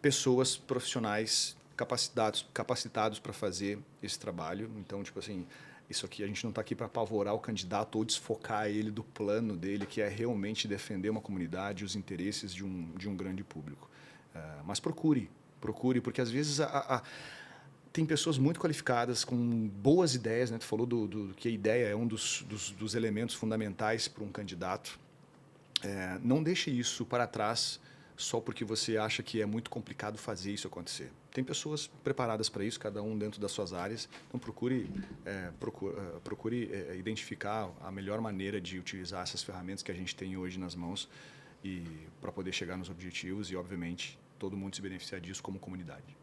pessoas profissionais capacitados para fazer esse trabalho. Então, tipo assim, isso aqui a gente não está aqui para apavorar o candidato ou desfocar ele do plano dele, que é realmente defender uma comunidade, os interesses de um grande público. Mas procure, porque às vezes tem pessoas muito qualificadas, com boas ideias, né? Tu falou que a ideia é um dos elementos fundamentais para um candidato. Não deixe isso para trás só porque você acha que é muito complicado fazer isso acontecer. tem pessoas preparadas para isso, cada um dentro das suas áreas. Então, procure identificar a melhor maneira de utilizar essas ferramentas que a gente tem hoje nas mãos e para poder chegar nos objetivos e, obviamente, todo mundo se beneficiar disso como comunidade.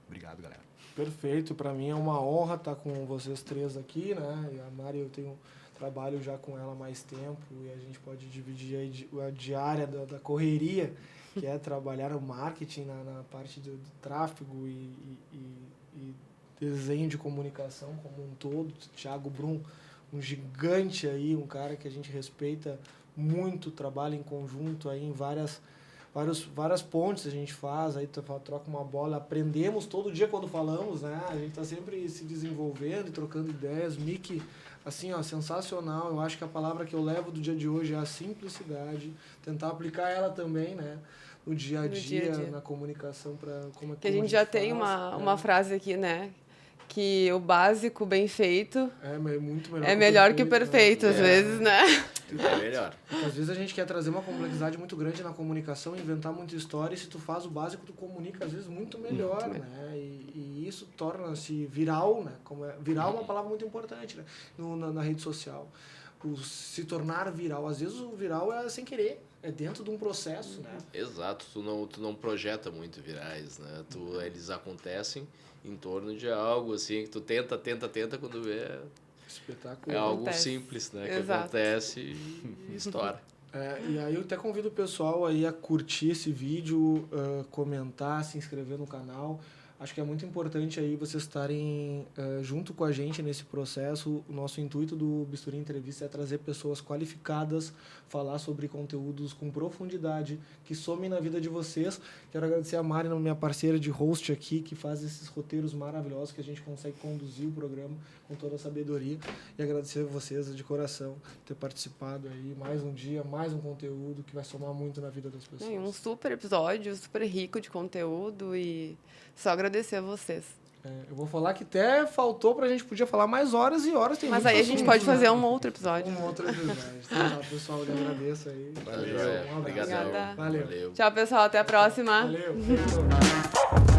Obrigado, galera. Perfeito. Para mim é uma honra estar com vocês três aqui, né? E a Mari, eu trabalho já com ela há mais tempo e a gente pode dividir aí a diária da correria, que é trabalhar o marketing na parte do tráfego e desenho de comunicação como um todo. Thiago Brum, um gigante aí, um cara que a gente respeita muito, trabalha em conjunto aí em várias pontes a gente faz, aí troca uma bola, aprendemos todo dia quando falamos, né? A gente está sempre se desenvolvendo e trocando ideias. Mick, assim, ó, sensacional. Eu acho que a palavra que eu levo do dia de hoje é a simplicidade, tentar aplicar ela também, né? No dia a dia, na comunicação, para como é que a gente já tem uma frase aqui, né? Que o básico bem feito é muito melhor, melhor que o perfeito, às vezes, né? É melhor. Porque às vezes a gente quer trazer uma complexidade muito grande na comunicação, inventar muita história, e se tu faz o básico, tu comunica às vezes muito melhor, né? E isso torna-se viral, né? Viral é uma palavra muito importante, né? Na rede social. Se tornar viral, às vezes o viral é sem querer, é dentro de um processo, né? Exato, tu não projeta muito virais, né? Eles acontecem em torno de algo assim que tu tenta, quando vê espetáculo. É algo simples, né? Que acontece e estoura. E aí eu até convido o pessoal aí a curtir esse vídeo, comentar, se inscrever no canal. Acho que é muito importante aí vocês estarem junto com a gente nesse processo. O nosso intuito do Bisturi Entrevista é trazer pessoas qualificadas, falar sobre conteúdos com profundidade, que somem na vida de vocês. Quero agradecer a Mari, minha parceira de host aqui, que faz esses roteiros maravilhosos, que a gente consegue conduzir o programa com toda a sabedoria. E agradecer a vocês de coração por ter participado aí. Mais um dia, mais um conteúdo que vai somar muito na vida das pessoas. Um super episódio, super rico de conteúdo e só agradecer a vocês. Eu vou falar que até faltou pra gente, podia falar mais horas e horas. Mas aí a gente pode fazer um outro episódio. Um outro episódio. Então, pessoal, eu agradeço aí. Valeu. Um abraço. Obrigado. Valeu. Tchau, pessoal. Até a próxima. Valeu.